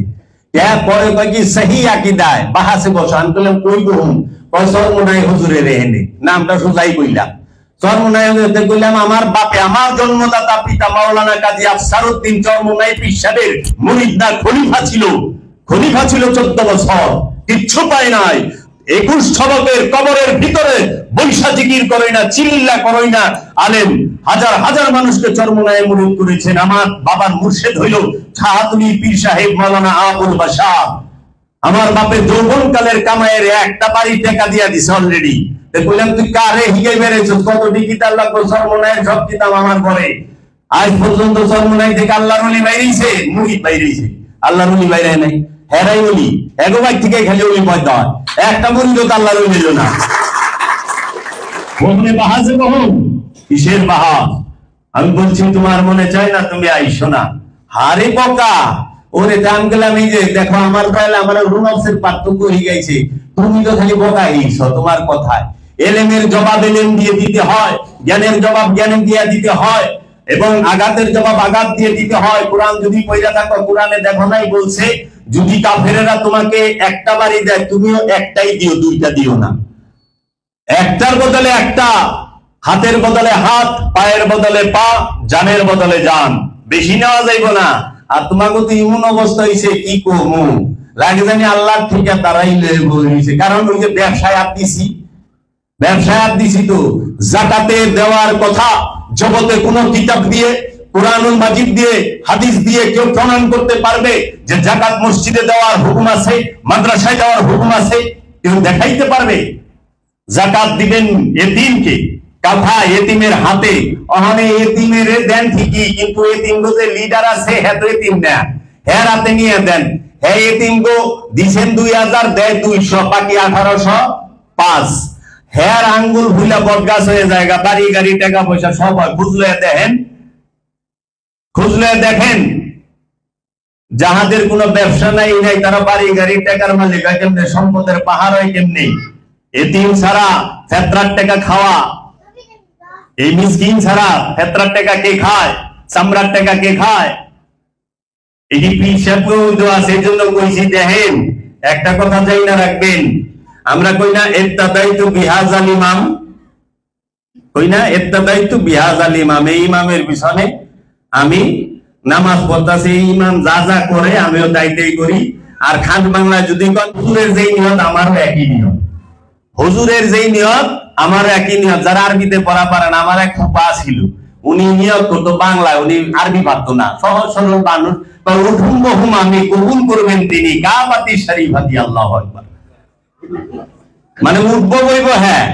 পরে কয় কি সহি আকিদায় বাহাসে বসা। আমি বললাম কই গহুম? কয় চরমোনাই হুজুরের এহেনে, নামটা সোজাই কইলাম। চরমোনাই কইলাম আমার বাপে, আমার জন্মদাতা পিতা মাওলানা কাজী আফসারউদ্দিন চরমোনাই পীর সাহেবের মুরিদ না, খলিফা ছিল। খলিফা ছিল 14 বছর, কিচ্ছু পায় নাই। 21 শতকের কবরের ভিতরে বৈশা জিকির করে না, চিল্লা করে না। আলেম হাজার হাজার মানুষকে চরমোনায় মুরিদ করেছেন। আমার বাবার মুর্শিদ হইল শাহাতুলি পীর সাহেব মাওলানা আবুল বাশার। আমার বাপের যৌবনকালের কামাইয়ের একটা বাড়ি টাকা দিয়া দিছে অলরেডি। বললাম তুই কারে হিগে বেড়েছ, কত ডিজিটাল লাগলো? চরমোনায়ের সব কিতাব আমার ঘরে। আজ পর্যন্ত চরমোনাই থেকে আল্লাহর ওলি বাইরেছে, মুরিদ বাইরেছে, আল্লাহর ওলি বাইরে নাই। হেরাই ওলি এগো ভাই থেকে খালি ওলি পয়দা হয়, একটা মুরিদও তো আল্লাহর ওলি হলো না। ওখানে বাহাজে বহুম, কিসের বাহাজ? আমি বলছি তোমার মনে চায় না, তুমি আইসো না। হারে বকা, ওরে দাম গেলাম। এই যে দেখো আমার কাছে আমার রুনফসের পার্থক্য হয়ে গেছে। তুমি তো খালি বকা হইছো তোমার কথায়। এলেমের জবাব এলেম দিয়ে দিতে হয়, জ্ঞানের জবাব জ্ঞান দিয়ে দিতে হয়, এবং আঘাতের জবাব আঘাত দিয়ে দিতে হয়। কোরআন যদি পয়রা থাকো, কোরআনে দেখো নাই বলছে যদি কাফেরেরা তোমাকে একটা বাড়ি দেয়, তুমিও একটাই দিও, দুইটা দিও না। একটার বদলে একটা, হাতের বদলে হাত, পায়ের বদলে পা, জানের বদলে জান, বেশি নেওয়া যাইব না। আর তোমাকে তো এমন অবস্থা হয়েছে কি করবো লাগে জানি আল্লাহ থেকে তারাই বলেছে। কারণ ওই যে ব্যবসায় হাত দিছি, ব্যবসায় হাত দিছি তো যাকাতে দেওয়ার কথা জগতে কোন কিতাব দিয়ে, কুরআনুল মাজিদ দিয়ে, হাদিস দিয়ে কেউ প্রমাণ করতে পারবে যে যাকাত মসজিদে দেওয়ার হুকুম আছে, মাদ্রাসায় দেওয়ার হুকুম আছে? কেউ দেখাইতে পারবে? যাকাত দিবেন এতিমকে, কথা এতিমের হাতে। ওখানে এতিমের দেন ঠিকই, কিন্তু এতিম যে লিডার আছে হ্যাঁ তো এতিম না, হ্যাঁ হাতে নিয়ে দেন। হ্যাঁ এতিম গো দিছেন 2000, দেয় 200, বাকি 1805। হ্যাঁ আঙ্গুল ভুলা বটগাছ হয়ে যায়, বাড়ি গাড়ি টাকা পয়সা সব হয়। খুঁজলে দেখেন, খুঁজলে দেখেন যাহাদের কোনো ব্যবসা নাই নাই, তারা বাড়ি গাড়ি টাকার মালিক হয় কেমনে, সম্পদের পাহাড় হয় কেমনি? এতিম ছাড়া ফেতরার টাকা খাওয়া, এই মিসকিন ছাড়া ফেতরার টাকা কে খায়? চামড়ার টাকা কে খায়? এটি পিসাবকেও দেওয়া। সেই জন্য কইছি দেখেন, একটা কথা চাই না রাখবেন, আমরা কই না ইত্তাদাইতু বিহাজাল ইমাম, কই না ইত্তাদাইতু বিহাজাল ইমাম, এই ইমামের পিছনে আমি নামাজ পড়তাছি, এই ইমাম যা যা করে আমিও তাইটাই করি। আর খান বাংলা যদি হুজুরের যেই নিয়ত আমারও একই নিয়ত, হুজুরের যেই নিয়ত আমারও একই নিয়ত। যারা আরবিতে পড়া পারেন, আমার এক ফুপা ছিল, উনি নিয়ত করতো বাংলায়, উনি আরবি পারতো না, সহজ সরল মানুষ। উঠুম বহুম আমি কবুল করবেন তিনি, কাবাতি শরীফাতি, আল্লাহু আকবার। মানে উঠবো বইব, হ্যাঁ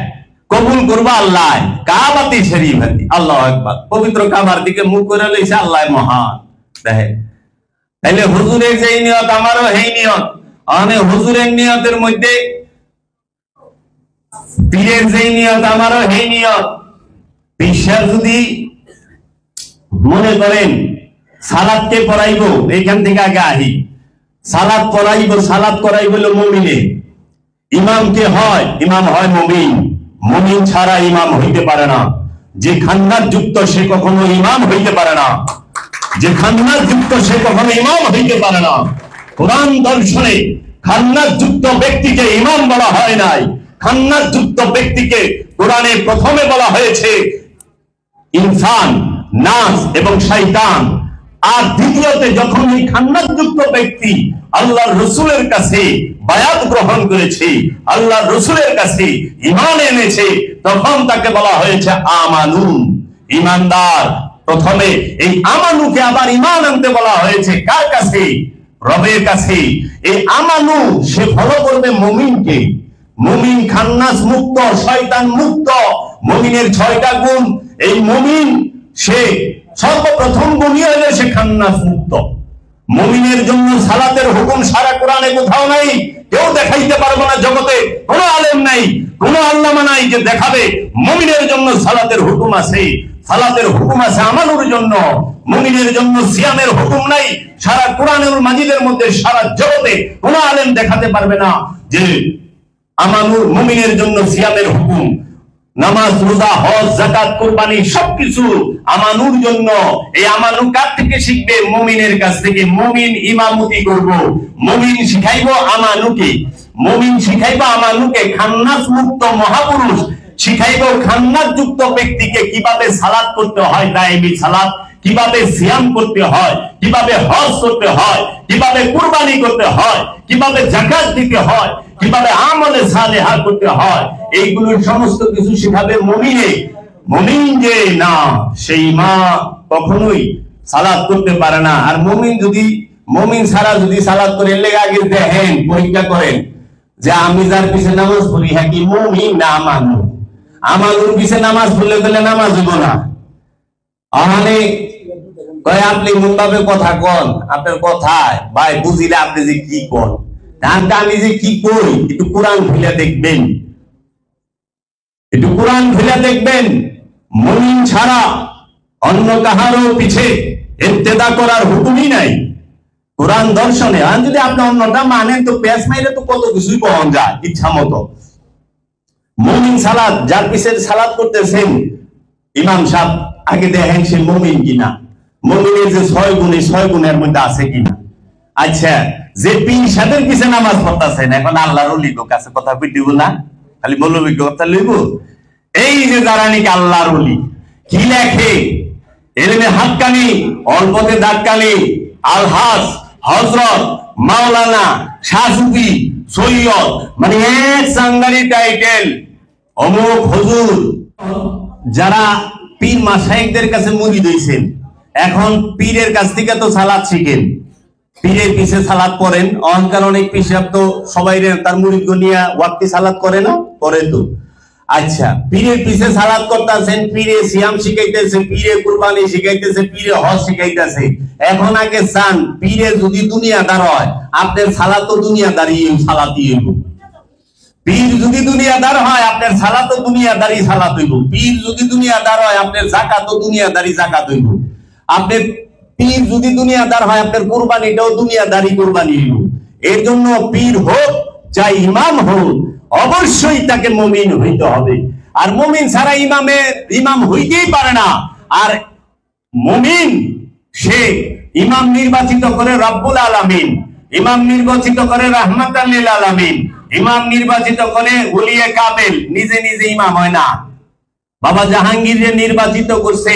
কবুল করবো আল্লাহ, কাবাতি শরীফাতি, আল্লাহু আকবার। পবিত্র কাবার দিকে মুখ করে লইছে, আল্লাহ মহান। দেখেন তাইলে হুজুরের যেই নিয়ত আমারও সেই নিয়ত। মানে হুজুরের নিয়তের মধ্যে পীরের যেই নিয়ত আমারও সেই নিয়ত। পীর যদি মনে করেন সালাদকে পড়াইবো, এইখান থেকে আগে আহি, সালাদ পড়াইবো, সালাদ করাইবো মুমিনে, ইমাম কে হয়? ইমাম হয় মুমিন। মুমিন ছাড়া ইমাম হইতে পারে না। যে খান্নাত যুক্ত সে কখনো ইমাম হইতে পারে না। যে খান্নাত যুক্ত সে কখনো ইমাম হইতে পারে না। কোরআন দর্শনে খান্নাত যুক্ত ব্যক্তিকে ইমাম বলা হয় নাই। খান্নাত যুক্ত ব্যক্তিকে কোরআনে প্রথমে বলা হয়েছে ইনসান, নাস এবং শয়তান। আর দ্বিতীয়তে যখন এই খান্নাত যুক্ত ব্যক্তি আল্লাহর রসুলের কাছে বায়াত গ্রহণ করেছে, আল্লাহর রসুলের কাছে ঈমান এনেছে, তখন তাকে বলা হয়েছে আমানু, ঈমানদার। প্রথমে এই আমানুকে আবার ঈমান আনতে বলা হয়েছে কার কাছে? রবের কাছে। এই আমানু সে ফলো করবে মুমিনকে। মুমিন খান্নাস মুক্ত, শয়তান মুক্ত। মুমিনের 6টা গুণ। এই মুমিন সে সর্বপ্রথম গুণই হলো সে খান্নাস মুক্ত। মুমিনের জন্য সালাতের হুকুম সারা কোরআনে কোথাও নাই। কেউ দেখাইতে পারবে না, জগতে কোনো আলেম নাই, কোনো আল্লামা নাই যে দেখাবে মুমিনের জন্য সালাতের হুকুম আছে। সালাতের হুকুম আছে আমানুর জন্য, মুমিনের জন্য সিয়ামের হুকুম নাই। সারা কোরআনুল মাজিদের মধ্যে সারা জগতে কোনো আলেম দেখাতে পারবে না যে আমানুর মুমিনের জন্য সিয়ামের হুকুম। নামাজ, রোজা, হজ, যাকাত, কুরবানি সবকিছু আমানুর জন্য। এই আমানু কার থেকে শিখবে? মুমিনের কাছ থেকে। মুমিন ইমামতি করব, মুমিন শিখাইবো আমানুকে। মুমিন শিখাইবো আমানুকে। খান্নাস মুক্ত মহাপুরুষ শিখাইবো খান্নাস যুক্ত ব্যক্তিকে কিভাবে সালাত করতে হয়, দায়মি সালাত, কিভাবে সিয়াম করতে হয়, কিভাবে হজ করতে হয়, কিভাবে কুরবানি করতে হয়, কিভাবে যাকাত দিতে হয়, কিভাবে আমলে সালেহা করতে হয়। এইগুলোর সমস্ত কিছু শিখাবে মুমিনে। মুমিন যে না, সেই মা কখনোই সালাত করতে পারে না। আর মুমিন ছাড়া যদি সালাত করে, এর লেগে আগে দেখেন, পরীক্ষা করেন যে আমি যার পিছে নামাজ পড়ি, হ্যাঁ কি মুমিন না আমানু? আমানুর পিছে নামাজ পড়লে গেলে নামাজ হইব না। আহানে কয় আপনি মুন্দাবে কথা কন, আপনার কথায় ভাই বুঝিলে আপনি যে কি কন, আমি যে কি কই একটু কোরআন খুলে দেখবেন, একটু কোরআন খুলে দেখবেন। মুমিন ছাড়া অন্য কাহারও পিছে ইত্তেদা করার হুকুমই নাই কোরআন দর্শনে। আর যদি আপনি অন্যটা মানেন তো পেঁচ মাইলে তো কত কিছুই পাওয়া যায় ইচ্ছা মতো। মুমিন সালাত, যার পিছে সালাত করতেছেন ইমাম সাহেব, আগে দেখেন সে মুমিন কিনা। মুমিনের যে 6 গুণ, 6 গুণের মধ্যে আছে কিনা। আচ্ছা, যে পীর সাহেবের পিছে নামাজ পড়তেছেন, এখন আল্লাহর ওলির কাছে কথা পিটিব না, খালি মৌলবী কথা লইব। এই যে যারা নাকি আল্লাহর ওলি, কি লেখে এলেমে হাক্কানি, অল্পতে দাক্কানি, আলহাজ, হযরত, মাওলানা, শাহসুফি, সৈয়দ, মানে এক সাংগারি টাইটেল, অমুক হুজুর। যারা পীর মাশায়েখদের কাছে মুরিদ হইছেন, এখন পীরের কাছ থেকে তো সালাত শিখেন, পীরের পিছে সালাত পড়েন। অহংকার অনেক পিসাব তো সবাই তার মুরিদ নিয়ে ওয়াক্তি সালাত করে না, করে তো। আচ্ছা, পীরের পিছে সালাত করতেছেন, পীরে সিয়াম শিখাইতেছে, পীরে কুরবানি শিখাইতেছে, পীরে হজ শিখাইতেছে। এখন আগে চান পীরে যদি দুনিয়াদার হয়, আপনার সালাত তো দুনিয়াদারি সালাতই হইব। পীর যদি দুনিয়াদার হয়, আপনার সালাত তো দুনিয়াদারি সালাত হইব। পীর যদি দুনিয়াদার হয়, আপনার যাকাত তো দুনিয়াদারি যাকাত হইব। আপনার পীর যদি দুনিয়াদার হয়, আপনার কুরবানিটাও দুনিয়াদারি কুরবানি হইব। এর জন্য পীর হোক চাই ইমাম হোক, অবশ্যই তাকে মুমিন হইতে হবে। আর মুমিন ছাড়া ইমাম হইতেই পারে না। আর মুমিন সে ইমাম নির্বাচিত করে রব্বুল আলামিন, ইমাম নির্বাচিত করে রাহমাতাল লিল আলামিন, ইমাম নির্বাচিত করে ওলিয়ে কামেল। নিজে নিজে ইমাম হয় না। বাবা জাহাঙ্গীর নির্বাচিত করছে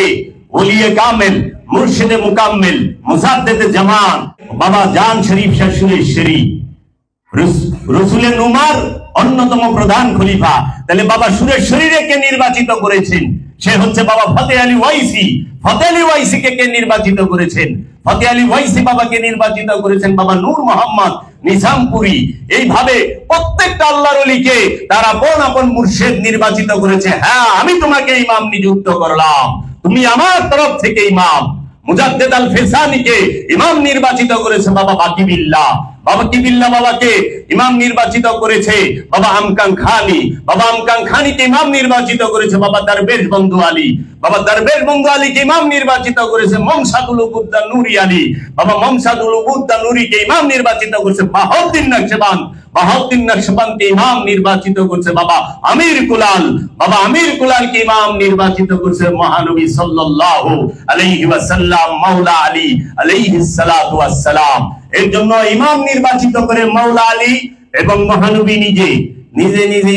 ওলিয়ে কামেল, মুর্শিদে মুকাম্মেল, মুসাদ্দেদে জামান, বাবা জান শরীফ শাহ সুরেশ্বরী, রসুলের উমার অন্যতম প্রধান খলিফা। তাহলে বাবা সুরেশ্বরীরে কে নির্বাচিত করেছেন? সে হচ্ছে বাবা ফতে আলী ওয়াইসি। ফতে আলী ওয়াইসিকে কে নির্বাচিত করেছেন? ফতে আলী ওয়াইসি বাবাকে নির্বাচিত করেছেন বাবা নূর মোহাম্মদ নিজামপুরি। এইভাবে প্রত্যেকটা আল্লাহর ওলিকে তারা আপন আপন মুর্শিদ নির্বাচিত করেছে। হ্যাঁ, আমি তোমাকে ইমাম নিযুক্ত করলাম, তুমি আমার তরফ থেকে ইমাম। মুজাদ্দেদ আল ফিসানিকে ইমাম নির্বাচিত করেছে বাবা বাকিবিল্লাহ। বাবা কিবিল্লাহ বাবাকে ইমাম নির্বাচিত করেছে বাবা আমকাং খানি। বাবা আমকাং খানিকে ইমাম নির্বাচিত করেছে বাবা দরবেশ বন্ধু আলী। বাবা দরবেশ বন্ধু আলীকে ইমাম নির্বাচিত করেছে মমসাদুল উবুদ্দা নুরি আলী। বাবা মমসাদুল উবুদ্দা নুরিকে ইমাম নির্বাচিত করেছে বাহাউদ্দিন নকশবন্দ। বাহাউদ্দিন নকশবন্দকে ইমাম নির্বাচিত করছে বাবা আমির কুলালকে ইমাম নির্বাচিত করছে মহানবী সাল্লাল্লাহু আলাইহি ওয়াসাল্লাম, মাওলা আলী আলাইহিস সালাতু ওয়াস সালাম। এর জন্য ইমাম নির্বাচিত করে মাওলা আলী এবং মহানবী নিজে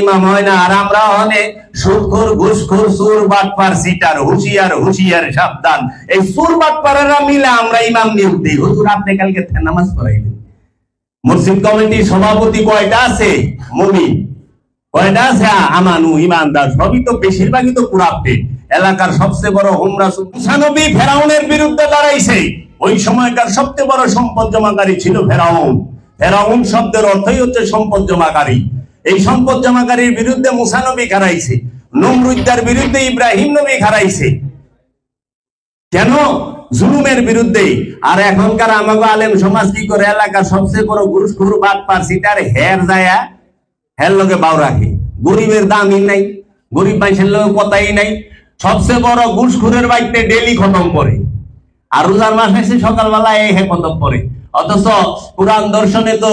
ইমাম হয় না। আর আমরা অনেক সুদখোর, ঘুষখোর, সুর, বাটপার, সিটার, হুঁশিয়ার সাবধান, এই সুর বাটপারেরা মিলে আমরা ইমাম নিয়োগ দিই। হুজুর আপনি কালকে নামাজ পড়াইলেন, মসজিদ কমিটির সভাপতি কয়টা আছে? মুমিন। কয়টা আছে? আমানু, ইমানদার। সবই তো বেশিরভাগই তো কুরাপ্টে। এলাকার সবচেয়ে বড় হোমরা মুসা নবী ফেরাউনের বিরুদ্ধে দাঁড়াইছে। ওই সময়কার সবচেয়ে বড় সম্পদ জমাকারী ছিল ফেরাউন। ফেরাউন শব্দের অর্থই হচ্ছে সম্পদ জমাকারী। এই সম্পদ জমাকারীর বিরুদ্ধে মুসা নবী খারাইছে, নমরুদ্দার বিরুদ্ধে ইব্রাহিম নবী খারাইছে। কেন? জুলুমের বিরুদ্ধে। আর এখনকার আমাগো আলেম সমাজ কি করে? এলাকার সবচেয়ে বড় ঘুষখোর, বাটপার, সিটার হের যায়া হের লগে বাউ রাখে। গরিবের দামই নাই, গরিব মানুষের লগে কথাই নাই। সবচেয়ে বড় ঘুষখোরের বাইতে ডেলি খতম করে, আর রোজার মাস এসে সকালবেলা এই হে খতম করে। অথচ কোরআন দর্শনে তো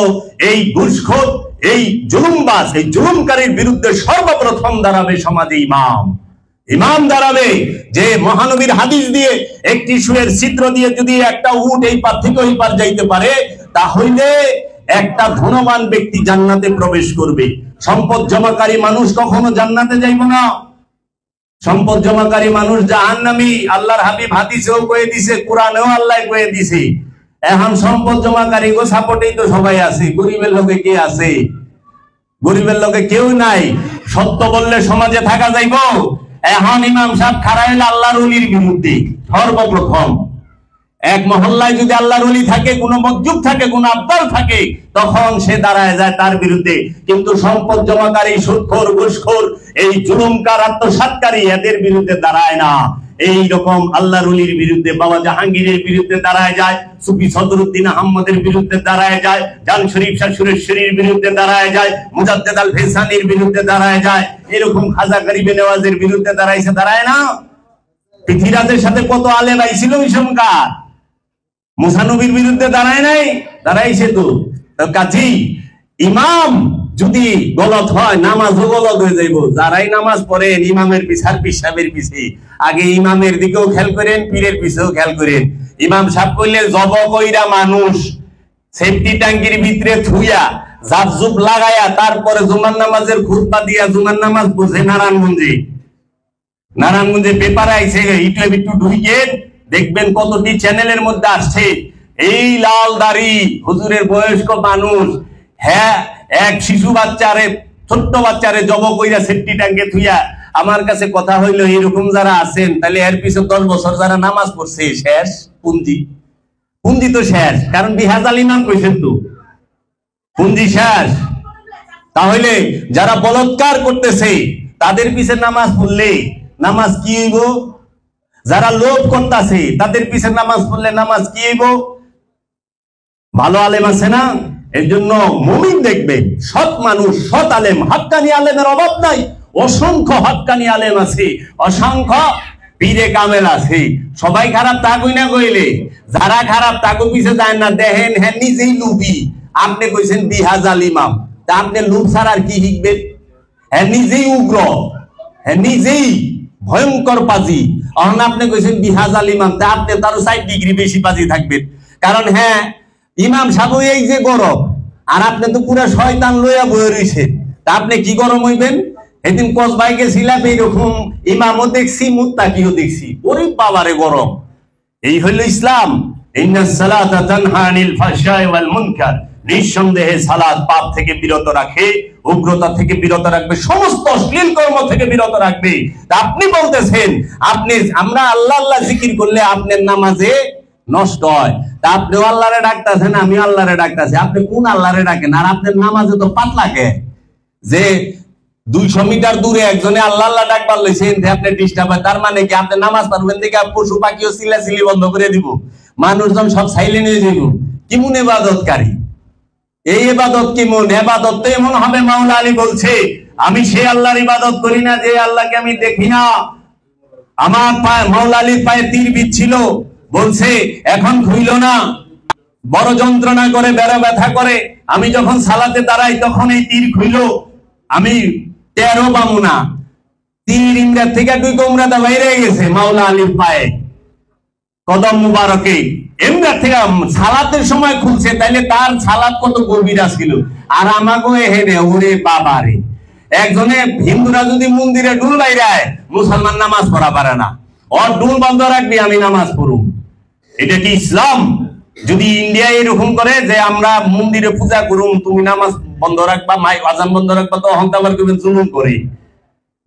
এই ঘুষখোর, এই জুলুমবাজ, এই জুলুমকারীর বিরুদ্ধে সর্বপ্রথম দাঁড়াবে সমাজে ইমাম দাঁড়াবে। যে মহানবীর হাদিস দিয়ে একটি সুয়ের ছিদ্র দিয়ে যদি একটা উট এই পার থেকে ওই পার যাইতে পারে, তাহলে একটা ধনবান ব্যক্তি জান্নাতে প্রবেশ করবে। সম্পদ জমাকারী মানুষ কখনো জান্নাতে যাইব না। সম্পদ জমাকারী মানুষ জাহান্নামী। আল্লাহর হাবিব হাদিসেও কয়ে দিছে, কোরআনেও আল্লাহ কয়ে দিছে। এখন সম্পদ জমাকারী গো সাপোর্টেই তো সবাই আছে, গরিবের লোকে কে আছে? গরিবের লোকে কেউ নাই। সত্য বললে সমাজে থাকা যাইব। এখন ইমাম সাহেব খাড়াইল আল্লাহর ওলির বিরুদ্ধে। সর্বপ্রথম এক মহল্লায় যদি আল্লাহর ওলি থাকে, কোন মজজুব থাকে, কোন আব্দাল থাকে, তখন সে দাঁড়ায় যায় তার বিরুদ্ধে। কিন্তু সম্পদ জমাকারী, সুদখোর, ঘুষখোর, এই জুলুমকার, আত্মসাৎকারী, এদের বিরুদ্ধে দাঁড়ায় না। এই রকম আল্লাহর ওলির বিরুদ্ধে, বাবা জাহাঙ্গীরের বিরুদ্ধে দাঁড়ায় যায়, সুফি সদরুদ্দিন আহমদের বিরুদ্ধে দাঁড়ায় যায়, জান শরীফ শাহ সুরেশ্বরীর বিরুদ্ধে দাঁড়ায় যায়, মুজাদ্দেদ আল ফেসানির বিরুদ্ধে দাঁড়ায় যায়, এরকম খাজা গরিবে নেওয়াজের বিরুদ্ধে দাঁড়াইছে, দাঁড়ায় না? পৃথিবীরাজের সাথে কত আলেম আইছিল ওই সময়কার, মুসা নবীর বিরুদ্ধে দাঁড়ায় নাই? দাঁড়াইছে তো। কাজী ইমাম যদি গলত হয়, নামাজও গলত হয়ে যাইব। যারাই নামাজ পড়েন ইমামের পিছার পিসাবের পিছে, আগে ইমামের দিকেও খেয়াল করেন, পীরের পিছেও খেয়াল করেন। ইমাম সাহেব কইলে জব কইরা মানুষ সেফটি ট্যাঙ্কির ভিতরে থুইয়া জাবজুব লাগায়া তারপরে জুমার নামাজের খুতবা দিয়া জুমার নামাজ বুঝে নারায়ণগঞ্জে পেপারে আইছে, ইউটিউব একটু ঢুকেন দেখবেন কতটি চ্যানেলের মধ্যে আসছে। এই লাল দাড়ি হুজুরের বয়স্ক মানুষ, হ্যাঁ, এক শিশু বাচ্চারে, ছোট্ট বাচ্চারে জব কইরা সেফটি ট্যাঙ্কে থুইয়া। আমার কাছে কথা হইলো, এরকম যারা আছেন, তাহলে এর পিছনে 10 বছর যারা নামাজ পড়ছে শেষ পুঞ্জি তো শেষ। কারণ বিহাজাল ইমাম কইছেন তো পুঞ্জি শেষ। তাহলে যারা বলৎকার করতেছে তাদের পিছে নামাজ পড়লে নামাজ কি হইব? যারা লোভ করতেছে তাদের পিছে নামাজ পড়লে নামাজ কি হইব? ভালো আলেম আছে না? এর জন্য মুমিন দেখবেন, সৎ মানুষ, সৎ আলেম, হাক্কানি আলেমের অভাব নাই। অসংখ্য হাক্কানি আলেম আছে, অসংখ্য পীরে কামেল আছে। সবাই খারাপ তা কই না কইলে, যারা খারাপ তাকে পিছে যায় না। দেখেন হ্যাঁ নিজেই লুবি। আপনি কইছেন বিহাজাল ইমাম, তা আপনি লুব ছাড়া আর কি শিখবেন? হ্যাঁ নিজেই উগ্র, হ্যাঁ নিজেই ভয়ঙ্কর পাজি। এখন আপনি কইছেন বিহাজাল ইমাম, তা আপনি তারও 4 ডিগ্রি বেশি পাজি থাকবেন। কারণ হ্যাঁ ইমাম সাহেব এই যে গরম, আর আপনি তো পুরো শয়তান লইয়া বয়ে রইছেন, তা আপনি কি গরম হইবেন? এদিন কসবাই গেছিলাম, এইরকম ইমামও দেখছি, মুত্তাকিও দেখছি, ওরে বাবারে গরম। এই হইল ইসলাম। ইন্নাস সালাতা তানহা আনিল ফাহশাই ওয়াল মুনকার। নিঃসন্দেহে সালাত পাপ থেকে বিরত রাখে, উগ্রতা থেকে বিরত রাখবে, সমস্ত অশ্লীল কর্ম থেকে বিরত রাখবে। তা আপনি বলতেছেন আমরা আল্লাহ আল্লাহ জিকির করলে আপনার নামাজে নষ্ট হয়। তা আপনিও আল্লাহরে ডাকতেছেন, আমি আল্লাহরে ডাকতেছি। আপনি কোন আল্লাহরে ডাকেন? আর আপনার নামাজে তো পাতলা কে? যে 200 মিটার দূরে একজনে আল্লাহ আল্লাহ ডাকবার লইছেন, আপনি ডিস্টার্ব হয়, তার মানে কি আপনি নামাজ পড়বেন দেখে পশু পাখিও চিল্লাচিল্লি বন্ধ করে দিব, মানুষজন সব সাইলেন্ট হয়ে যাইব? কেমন ইবাদতকারী? এই ইবাদত কেমন? ইবাদত তো এমন হবে, মাওলা আলী বলছে, আমি সেই আল্লাহর ইবাদত করি না যে আল্লাহকে আমি দেখি না। আমার পায়ে, মাওলা আলীর পায়ে তীর বিচ্ছিল, বলছে এখন খুইল না। বড় যন্ত্রণা করে, বেড়া ব্যথা করে। আমি যখন সালাতে দাঁড়াই তখন এই তীর খুইল, আমি টেরও পাবো না। তীর ইংরেজ থেকে 2 কোমরাটা বাইরে গেছে মাওলা আলীর পায়ে, কদম মুবারকে। এমনি থেকে সালাতের সময় খুলছে, তাইলে তার সালাত কত গভীর ছিল। আর আমাকে হেরে ওরে বাবারে, একজনে হিন্দুরা যদি মন্দিরে ডুল বাইরায়, মুসলমান নামাজ পড়া পারে না। ওর ডুল বন্ধ রাখবি, আমি নামাজ পড়ুম। এটা কি ইসলাম? যদি ইন্ডিয়া এরকম করে যে আমরা মন্দিরে পূজা করুম, তুমি নামাজ বন্ধ রাখবা, মাইক আজান বন্ধ রাখবা, তো অহংকার করবেন, জুলুম করে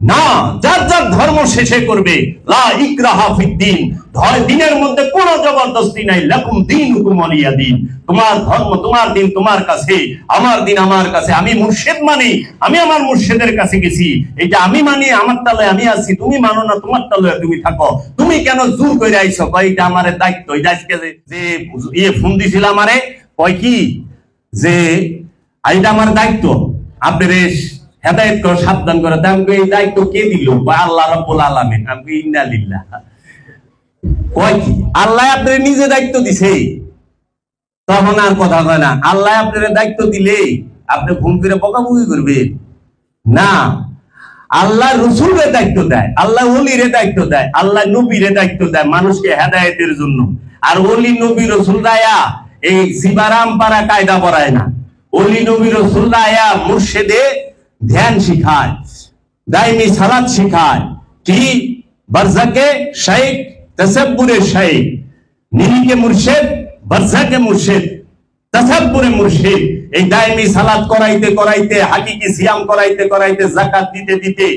না। যার যার ধর্ম শেষে করবে। লা ইকরাহা ফিদ্দিন, দিনের মধ্যে কোনো জবরদস্তি নাই। লাকুম দীনুকুম ওয়ালিয়া দিন, তোমার ধর্ম তোমার দিন তোমার কাছে, আমার দিন আমার কাছে। আমি মুর্শিদ মানি, আমি আমার মুর্শিদের কাছে গেছি, এটা আমি মানি, আমার তালে আমি আছি। তুমি মানো না, তোমার তালে তুমি থাকো। তুমি কেন জোর করে আইছো? কয় এটা আমার দায়িত্ব। এটা আজকে যে ফোন দিছিল আমারে, কয় কি যে এটা আমার দায়িত্ব, আপনার হেদায়েত করে সাবধান করে। আমাকে এই দায়িত্ব কে দিল? আল্লাহ রাব্বুল আলামিন। আমি ইন্না লিল্লাহ। কয় কি আল্লাহ আপনার নিজে দায়িত্ব দিছে? তখন আর কথা কয় না। আল্লাহ আপনার দায়িত্ব দিলে আপনি ফোন করে বকাবকি করবেন না। আল্লাহ রসুলের দায়িত্ব দেয়, আল্লাহ ওলিরে দায়িত্ব দেয়, আল্লাহ নবীরে দায়িত্ব দেয় মানুষকে হেদায়েতের জন্য। আর ওলি নবী রসুল রায়া এই সিবারাম পাড়া কায়দা পড়ায় না। ওলি নবী রসুল রায়া মুর্শিদে ধ্যান শিখায়, দাইমি সালাত শিখায়। কি বারজাকে শাইখ, তাসাব্বুরে শাইখ, নিরিকে মুর্শিদ, বারজাকে মুর্শিদ, তাসাব্বুরে মুর্শিদ। এই দাইমি সালাত করাইতে করাইতে, হাকিকি সিয়াম করাইতে করাইতে, যাকাত দিতে দিতে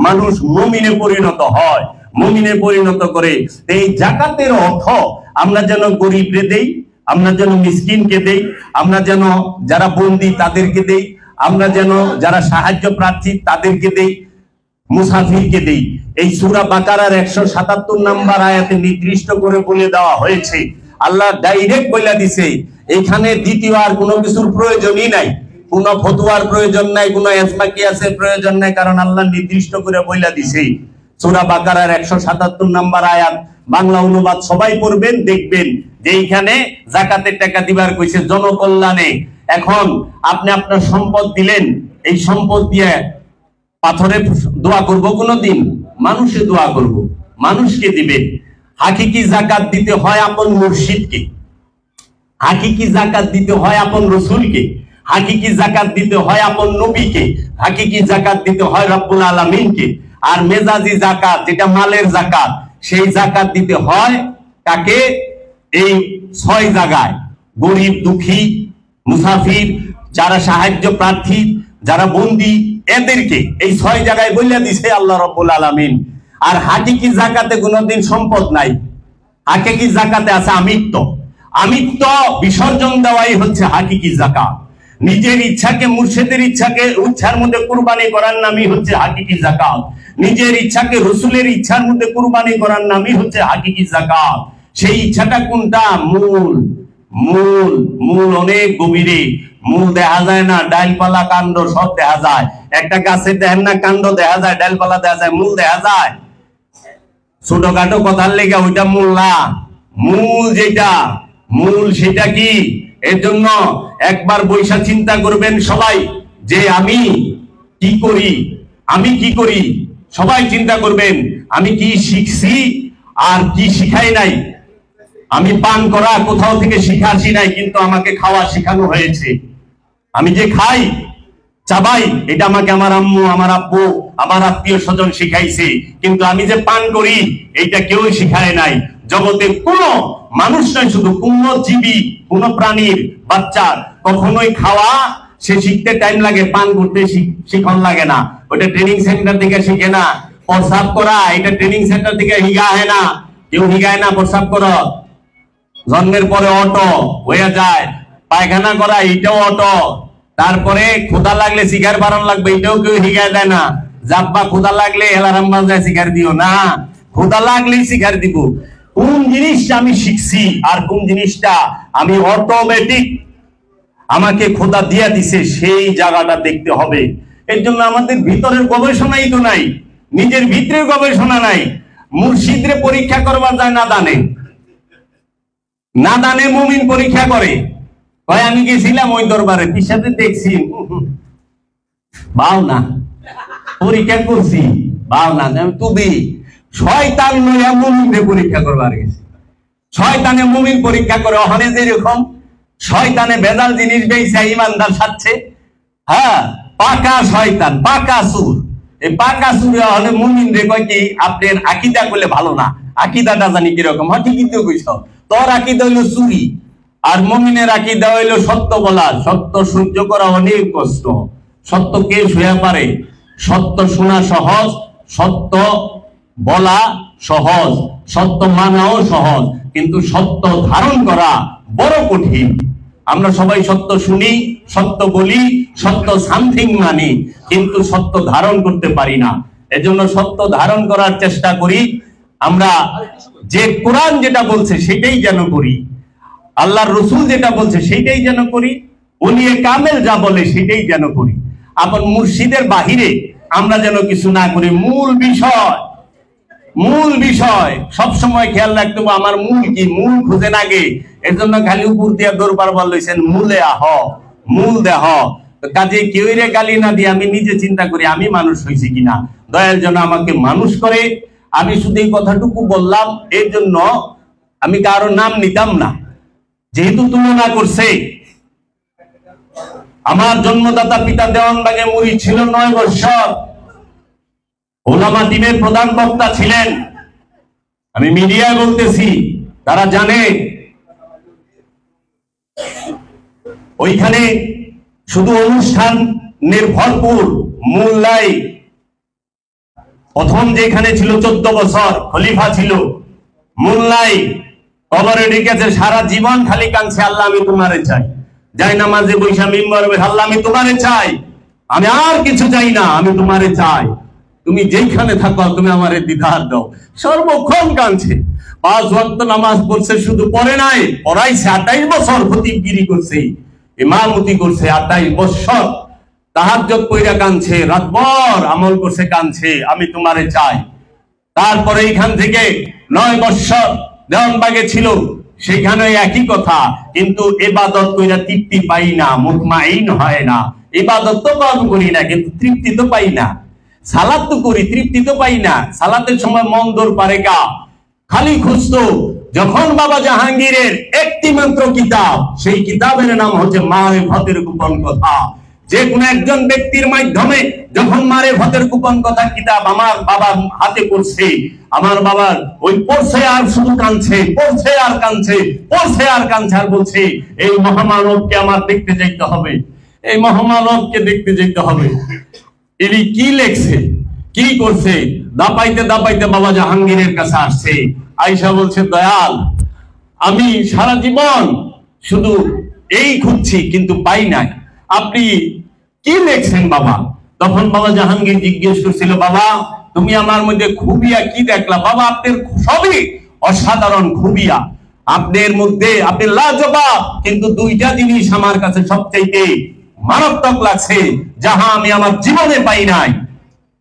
মানুষ মুমিনে পরিণত হয়, মুমিনে পরিণত করে। এই যাকাতের অর্থ আমরা যেন গরিবরে দেই, আমরা যেন মিসকিনকে দেই, আমরা যেন যারা বন্দী তাদেরকে দেই, আমরা যেন যারা সাহায্য প্রার্থী তাদেরকে দেই, মুসাফিরকে দেই। এই সূরা বাকারার 177 নম্বর আয়াতে নির্দিষ্ট করে বলে দেওয়া হয়েছে। আল্লাহ ডাইরেক্ট বলে দিছে, এখানে দ্বিতীয় আর কোনো কিছুর প্রয়োজনই নাই, কোনো ফতোয়ার প্রয়োজন নাই, কোনো ইজমা কিয়াসের প্রয়োজন নাই। কারণ আল্লাহ নির্দিষ্ট করে বলে দিছে। সূরা বাকারার 177 নম্বর আয়াত, বাংলা অনুবাদ সবাই পড়বেন, দেখবেন যে এইখানে যাকাতের টাকা দিবার কইছে জনকল্যাণে। এখন আপনি আপনার সম্পদ দিলেন, এই সম্পদ দিয়ে পাথরে দোয়া করব কোনদিন? মানুষে দোয়া করব, মানুষকে দিবেন। হাকিকি যাকাত দিতে হয় আপন মুর্শিদকে, হাকিকি যাকাত দিতে হয় আপন রসুলকে, হাকিকি যাকাত দিতে হয় আপন নবীকে, হাকিকি যাকাত দিতে হয় রব্বুল আলামিনকে। আর মেজাজি যাকাত, যেটা মালের যাকাত, সেই যাকাত দিতে হয় কাকে? এই 6 জায়গায়, গরিব, দুঃখী, মুসাফির, যারা সাহায্য প্রার্থী, যারা বন্দী, এদেরকে এই 6 জায়গায় বলে দিছে আল্লাহ রাব্বুল আলামিন। আর হাকিকি যাকাতে কোনোদিন সম্পদ নাই, হাকিকি যাকাতে আছে আমিত্ব। আমিত্ব বিসর্জন দেওয়াই হচ্ছে হাকিকি যাকাত। নিজের ইচ্ছাকে, মুর্শিদের ইচ্ছার মধ্যে কুরবানি করার নামই হচ্ছে হাকিকি যাকাত। নিজের ইচ্ছাকে রসুলের ইচ্ছার মধ্যে কুরবানি করার নামই হচ্ছে হাকিকি যাকাত। সেই ইচ্ছাটা কোনটা? মূল, মূল, মূল অনেক গভীরে। মূল দেখা যায় না, ডালপালা কাণ্ড সব দেখা যায়। একটা গাছের দেখেন না, কাণ্ড দেখা যায়, ডালপালা দেখা যায়, মূল দেখা যায়। ছোটখাটো কথার লেগে ওইটা মূল না। মূল যেটা, মূল সেটা কি? এর জন্য একবার বৈশা চিন্তা করবেন সবাই যে আমি কি করি, আমি কি করি। সবাই চিন্তা করবেন আমি কি শিখছি আর কি শিখাই নাই। আমি পান করা কোথাও থেকে শিখাছি নাই, কিন্তু আমাকে খাওয়া শেখানো হয়েছে। আমি যে খাই, চাবাই, এটা আমাকে আমার আম্মু, আমার আব্বু, আমার আত্মীয় স্বজন শিখাইছে। কিন্তু আমি যে পান করি, এইটা কেউ শিখায় নাই। জগতে কোনো মানুষ নয়, শুধু কোন জীবী, কোন প্রাণীর বাচ্চার কখনোই খাওয়া সে শিখতে টাইম লাগে, পান করতে শিখন লাগে না। ওটা ট্রেনিং সেন্টার থেকে শিখে না। প্রস্রাব করা, এটা ট্রেনিং সেন্টার থেকে শিখায় না, কেউ শিখায় না প্রস্রাব করো। জন্মের পরে অটো হয়ে যায়, পায়খানা করা এটাও অটো। তারপরে ক্ষুধা লাগলে শিকার বারণ লাগবে, এটাও কেউ শিখায় দেয় না। জাব্বা ক্ষুধা লাগলে এলারাম বাজায় শিকার দিও না, ক্ষুধা লাগলেই শিকার দিব। কোন জিনিসটা আমি শিখছি আর কোন জিনিসটা আমি অটোমেটিক আমাকে খোদা দিয়া দিছে, সেই জায়গাটা দেখতে হবে। এর জন্য আমাদের ভিতরের গবেষণাই তো নাই, নিজের ভিতরের গবেষণা নাই। মুর্শিদরে পরীক্ষা করবার যায় না দানে, নাদানে মুমিন পরীক্ষা করে। কয় আমি গেছিলাম ওই দরবারে, পিসাতে দেখছি বাও না, পরীক্ষা করছি বাও না, তুমি শয়তান লইয়া মুমিনকে পরীক্ষা করবার গেছি। শয়তানে মুমিন পরীক্ষা করে, ওখানে যেরকম শয়তানে ভেজাল জিনিস বেইছে ইমানদার সাথে, হ্যাঁ পাকা শয়তান, পাকা সুর। এই পাকা সুরে হলে মুমিন রে কয় কি আপনার আকীদা করলে ভালো না, আকীদাটা জানি কিরকম। হ্যাঁ ঠিকই তো কইছ, তোর আকীদা হইলো চুরি, আর মুমিনের আকীদা হইলো সত্য বলা। সত্য সহ্য করা অনেক কষ্ট। সত্য কে শুয়ে পারে? সত্য শোনা সহজ, সত্য বলা সহজ, সত্য মানাও সহজ, কিন্তু সত্য ধারণ করা বড় কঠিন। আমরা সবাই সত্য শুনি, সত্য বলি, সত্য সামথিং মানি, কিন্তু সত্য ধারণ করতে পারি না। এজন্য সত্য ধারণ করার চেষ্টা করি। আমরা যে কোরআন যেটা বলছে সেটাই যেন করি, আল্লাহর রসুল যেটা বলছে সেটাই যেন করি, উলিয়ে কামেল যা বলে সেটাই যেন করি। আবার মুর্শিদের বাহিরে আমরা যেন কিছু না করি। মূল বিষয় সব সময় খেয়াল রাখতে হবে, আমার মূল কি, মূল খুঁজে নাগে। এর জন্য খালি উপর দিয়া দরবার বলছেন মূলে আহ, মূল দেহ। কাজে কেউ রে গালি না দিয়ে আমি নিজে চিন্তা করি আমি মানুষ হয়েছি কিনা, দয়াল যেন আমাকে মানুষ করে। আমি শুধু এই কথাটুকু বললাম, এর জন্য আমি কারো নাম নিতাম না। যেহেতু তুলনা করছে, আমার জন্মদাতা পিতা দেওয়ানবাগে মুরিদ ছিল 9 বছর, ওলামা দ্বীনের প্রধান বক্তা ছিলেন। আমি মিডিয়ায় বলতেছি, তারা জানে। ওইখানে শুধু অনুষ্ঠানের ভরপুর, মোল্লাই প্রথম যেখানে ছিল 14 বছর খলিফা ছিল, মোল্লাই কবরে ঢেকেছে, সারা জীবন খালি কাঁদছে আল্লাহ আমি তোমারে চাই। যাই নামাজে বৈশা মিম্বরে আল্লাহ আমি তোমারে চাই, আমি আর কিছু চাই না, আমি তোমারে চাই, তুমি যেখানে থাকো তুমি আমারে দিদার দাও। সর্বক্ষণ কাঁদছে। 5 ওয়াক্ত নামাজ পড়ছে, শুধু পড়ে নাই, পড়াইছে 28 বছর, খতিবগিরি করছে, ইমামতি করছে 28 বছর, তাহাজ্জুদ পড়া কাঁদছে, রাতভর আমল করছে, কাঁদছে আমি তোমারে চাই। তারপরে এইখান থেকে 9 বছর দেওয়ানবাগে ছিল, সেখানে একই কথা, কিন্তু ইবাদত কইরা তৃপ্তি পাই না, মুতমাইন হয় না। ইবাদত তো করি না, কিন্তু তৃপ্তি তো পাই না। সালাত তো করি, তৃপ্তি তো পাই না। সালাতের সময় মন দৌড় পারে কা, খালি খুঁজতো। যখন বাবা জাহাঙ্গীরের একটি মাত্র কিতাব, সেই কিতাবের নাম হচ্ছে মারিফতের গোপন কথা। যে কোন একজন ব্যক্তির মাধ্যমে যখন মারিফতের গোপন কথা কিতাব আমার বাবার হাতে পড়ছে, আমার বাবার ওই পড়ছে আর শুধু কাঁদছে, পড়ছে আর কাঁদছে, পড়ছে আর কাঁদছে, আর বলছে এই মহামানবকে আমার দেখতে যেতে হবে, এই মহামানবকে দেখতে যেতে হবে। ইনি কি লেখছে, কি করছে, দাপাইতে দাপাইতে বাবা জাহাঙ্গীরের কাছে আসছে। আয়েশা বলছে দয়াল, আমি সারা জীবন শুধু এই খুঁজছি কিন্তু পাই নাই, আপনি কি লেখছেন বাবা? তখন বাবা জাহাঙ্গীর জিজ্ঞেস করছিল, বাবা তুমি আমার মধ্যে খুবিয়া কি দেখলা? বাবা আপনার সবই অসাধারণ খুবিয়া, আপনার মধ্যে আপনি লাজবাব, কিন্তু 2টা জিনিস আমার কাছে সবচেয়ে মারাত্মক লাগছে, যাহা আমি আমার জীবনে পাই নাই।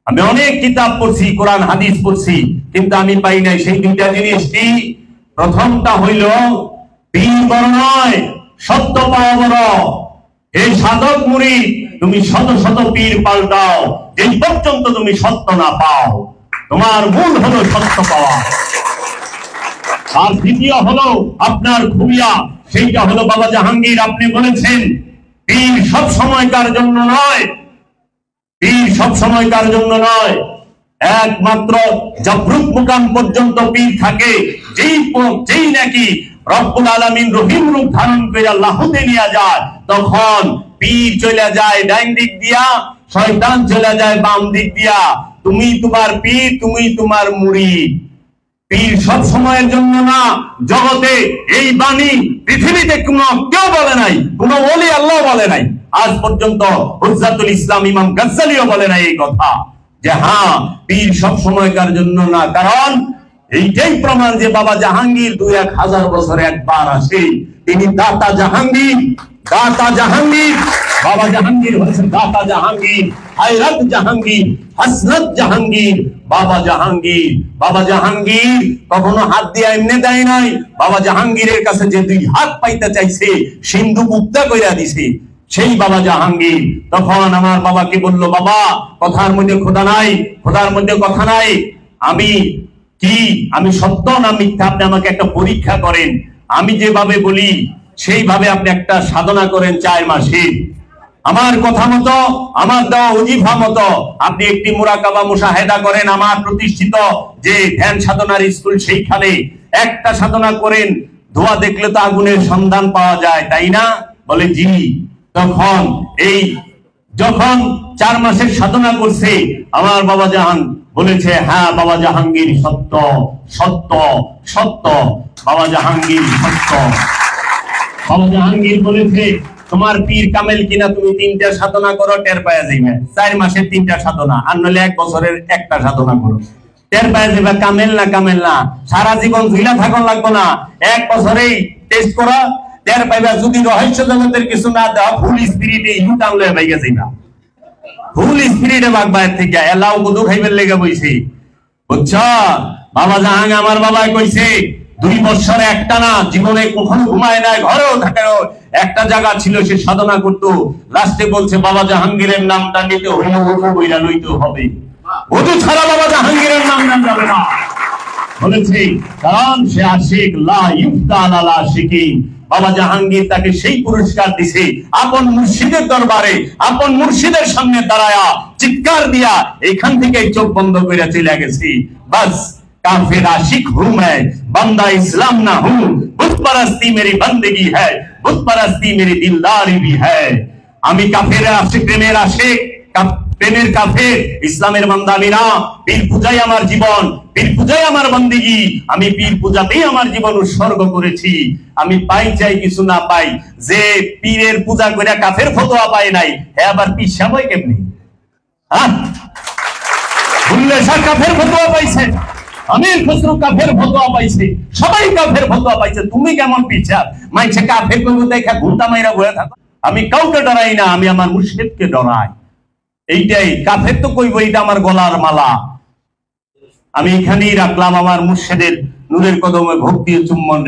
আমি অনেক কিতাব পড়ছি, কোরআন হাদিস পড়ছি, কিন্তু আমি পাই নাই। সেই 2টা জিনিস কি? প্রথমটা হইল পীর বড় নয়, সত্য পাওয়া বড়। এই সাধক মুরিদ তুমি শত শত পীর পাল্টাও, এই পর্যন্ত তুমি সত্য না পাও। তোমার মূল হলো সত্য পাওয়া। আর দ্বিতীয় হলো আপনার খুবিয়া, সেইটা হলো বাবা জাহাঙ্গীর আপনি বলেছেন পীর সব সময়কার জন্য নয়, পীর সব সময়কার জন্য নয়, একমাত্র জবরুক মুকাম পর্যন্ত পীর থাকে। যেই নাকি রব্বুল আলামিন রহিম রূপ ধারণ করে লাহুতে নিয়ে যায়, তখন পীর চলে যায় ডান দিক দিয়া, শয়তান চলে যায় বাম দিক দিয়া। তুমি তোমার পীর, তুমি তোমার মুরিদ। পীর সব সময়ের জন্য না। জগতে এই বাণী পৃথিবীতে কেউ বলে নাই, কোন ওলি আল্লাহ বলে নাই, আজ পর্যন্ত হুজ্জাতুল ইসলাম ইমাম গাজ্জালিও বলে নাই এই কথা, যে হ্যাঁ পীর সব সময়কার জন্য না। কারণ এইটাই প্রমাণ যে বাবা জাহাঙ্গীর 2-1000 বছরে একবার আসে। তিনি দাতা জাহাঙ্গীর, দাতা জাহাঙ্গীর। বাবা জাহাঙ্গীর হচ্ছেন দাতা জাহাঙ্গীর, হায়রাত জাহাঙ্গীর, হাসরত জাহাঙ্গীর। বাবা জাহাঙ্গীর, বাবা জাহাঙ্গীর কখনো হাত দিয়ে এমনি দেয় নাই। বাবা জাহাঙ্গীরের কাছে যে দুই হাত পাইতে চাইছে, সিন্ধু মুক্তা কইরা দিছে সেই বাবা জাহাঙ্গীর। তখন আমার বাবাকে বলল, বাবা কথার মধ্যে খোদা নাই, খোদার মধ্যে কথা নাই, আমি কি, আমি সত্য না মিথ্যা, আপনি আমাকে একটা পরীক্ষা করেন। আমি যেভাবে বলি সেইভাবে আপনি একটা সাধনা করেন 4 মাসে। আমার কথা মতো, আমার দেওয়া ওজিফা মতো আপনি একটি মুরাকাবা মুশাহেদা করেন। আমার প্রতিষ্ঠিত যে ধ্যান সাধনার স্কুল, সেইখানে একটা সাধনা করেন। ধোঁয়া দেখলে তো আগুনের সন্ধান পাওয়া যায়, তাই না? বলে জি। তখন এই যখন 4 মাসের সাধনা করছে, আমার বাবা জাহান বলেছে, হ্যাঁ বাবা জাহাঙ্গীর সত্য, সত্য, সত্য, বাবা জাহাঙ্গীর সত্য। বাবা জাহাঙ্গীর বলেছে, তোমার পীর কামেল কিনা, তুমি 3টা সাধনা করো, টের পাওয়া যাবে। 4 মাসের 3টা সাধনা, আর নইলে 1 বছরের একটা সাধনা করো, টের পাওয়া যাবে কামেল না কামেল না। সারা জীবন ঝুলা থাকুন লাগবে না, 1 বছরেই টেস্ট করা, টের পাইবা। যদি রহস্য জগতের কিছু না দেওয়া, ফুল স্পিরিটে ইউটার্ন লয়ে বাইকে যাইবা, ফুল স্পিরিটে বাগবায়ের থেকে এলাও কদু খাইবার লেগে বইছে, বুঝছো? বাবা জাহাঙ্গ আমার বাবাই কইছে 2 বছর একটা না, জীবনে কখনো ঘুমায় নাই, ঘরেও থাকে, একটা জায়গা ছিল, সে সাধনা করতো। লাস্টে বলছে, বাবা জাহাঙ্গীরের নামটা নিতে হইলে ওঠো বইরা লইতে হবে, ওঠো ছাড়া বাবা জাহাঙ্গীরের নাম নাম যাবে না। বলেছে কারণ সে আশিক, লা ইফতা আলা আশিকিন। বাবা জাহাঙ্গীর তাকে সেই পুরস্কার দিছে, আপন মুর্শিদের দরবারে, আপন মুর্শিদের সামনে দাঁড়ায়া চিৎকার দিয়া এখান থেকে চোখ বন্ধ করে চলে গেছি। বাস काफिर आशिक हूं मैं, बंदा इस्लाम ना हूं, बुत परस्ती मेरी बंदगी है, बुत परस्ती मेरी दिलदारी भी है। আমি কাফের আশিক, প্রেমের আশিক, প্রেমের কাফের, ইসলামের বান্দা আমি না। পীর পূজাই আমার জীবন, পীর পূজাই আমার বন্দেগী, আমি পীর পূজাতেই আমার জীবন উৎসর্গ করেছি। আমি পাই চাই কিছু না পাই, যে পীরের পূজা করে কাফের ফতোয়া পায় নাই, হ্যাঁ আবার পীর সাহেব কেমনি? হ্যাঁ, ভুললে শাহ কাফের ফতোয়া পাইছে, আমির খসরু কাফের ফতোয়া পাইছে, সবাই কাফের ফতোয়া পাইছে, তুমি কেমন পিছা? মাইছে কাফের কইবো দেখা ঘুমটা মাইরা বয়ে থাকো। আমি কাউকে ডরাই না, আমি আমার মুর্শিদকে ডরাই। এইটাই কাফের তো কইবো, এটা আমার গলার মালা। আমি এখানেই রাখলাম, আমার মুর্শিদের নূরের কদমে ভক্তি চুম্বন রেখে।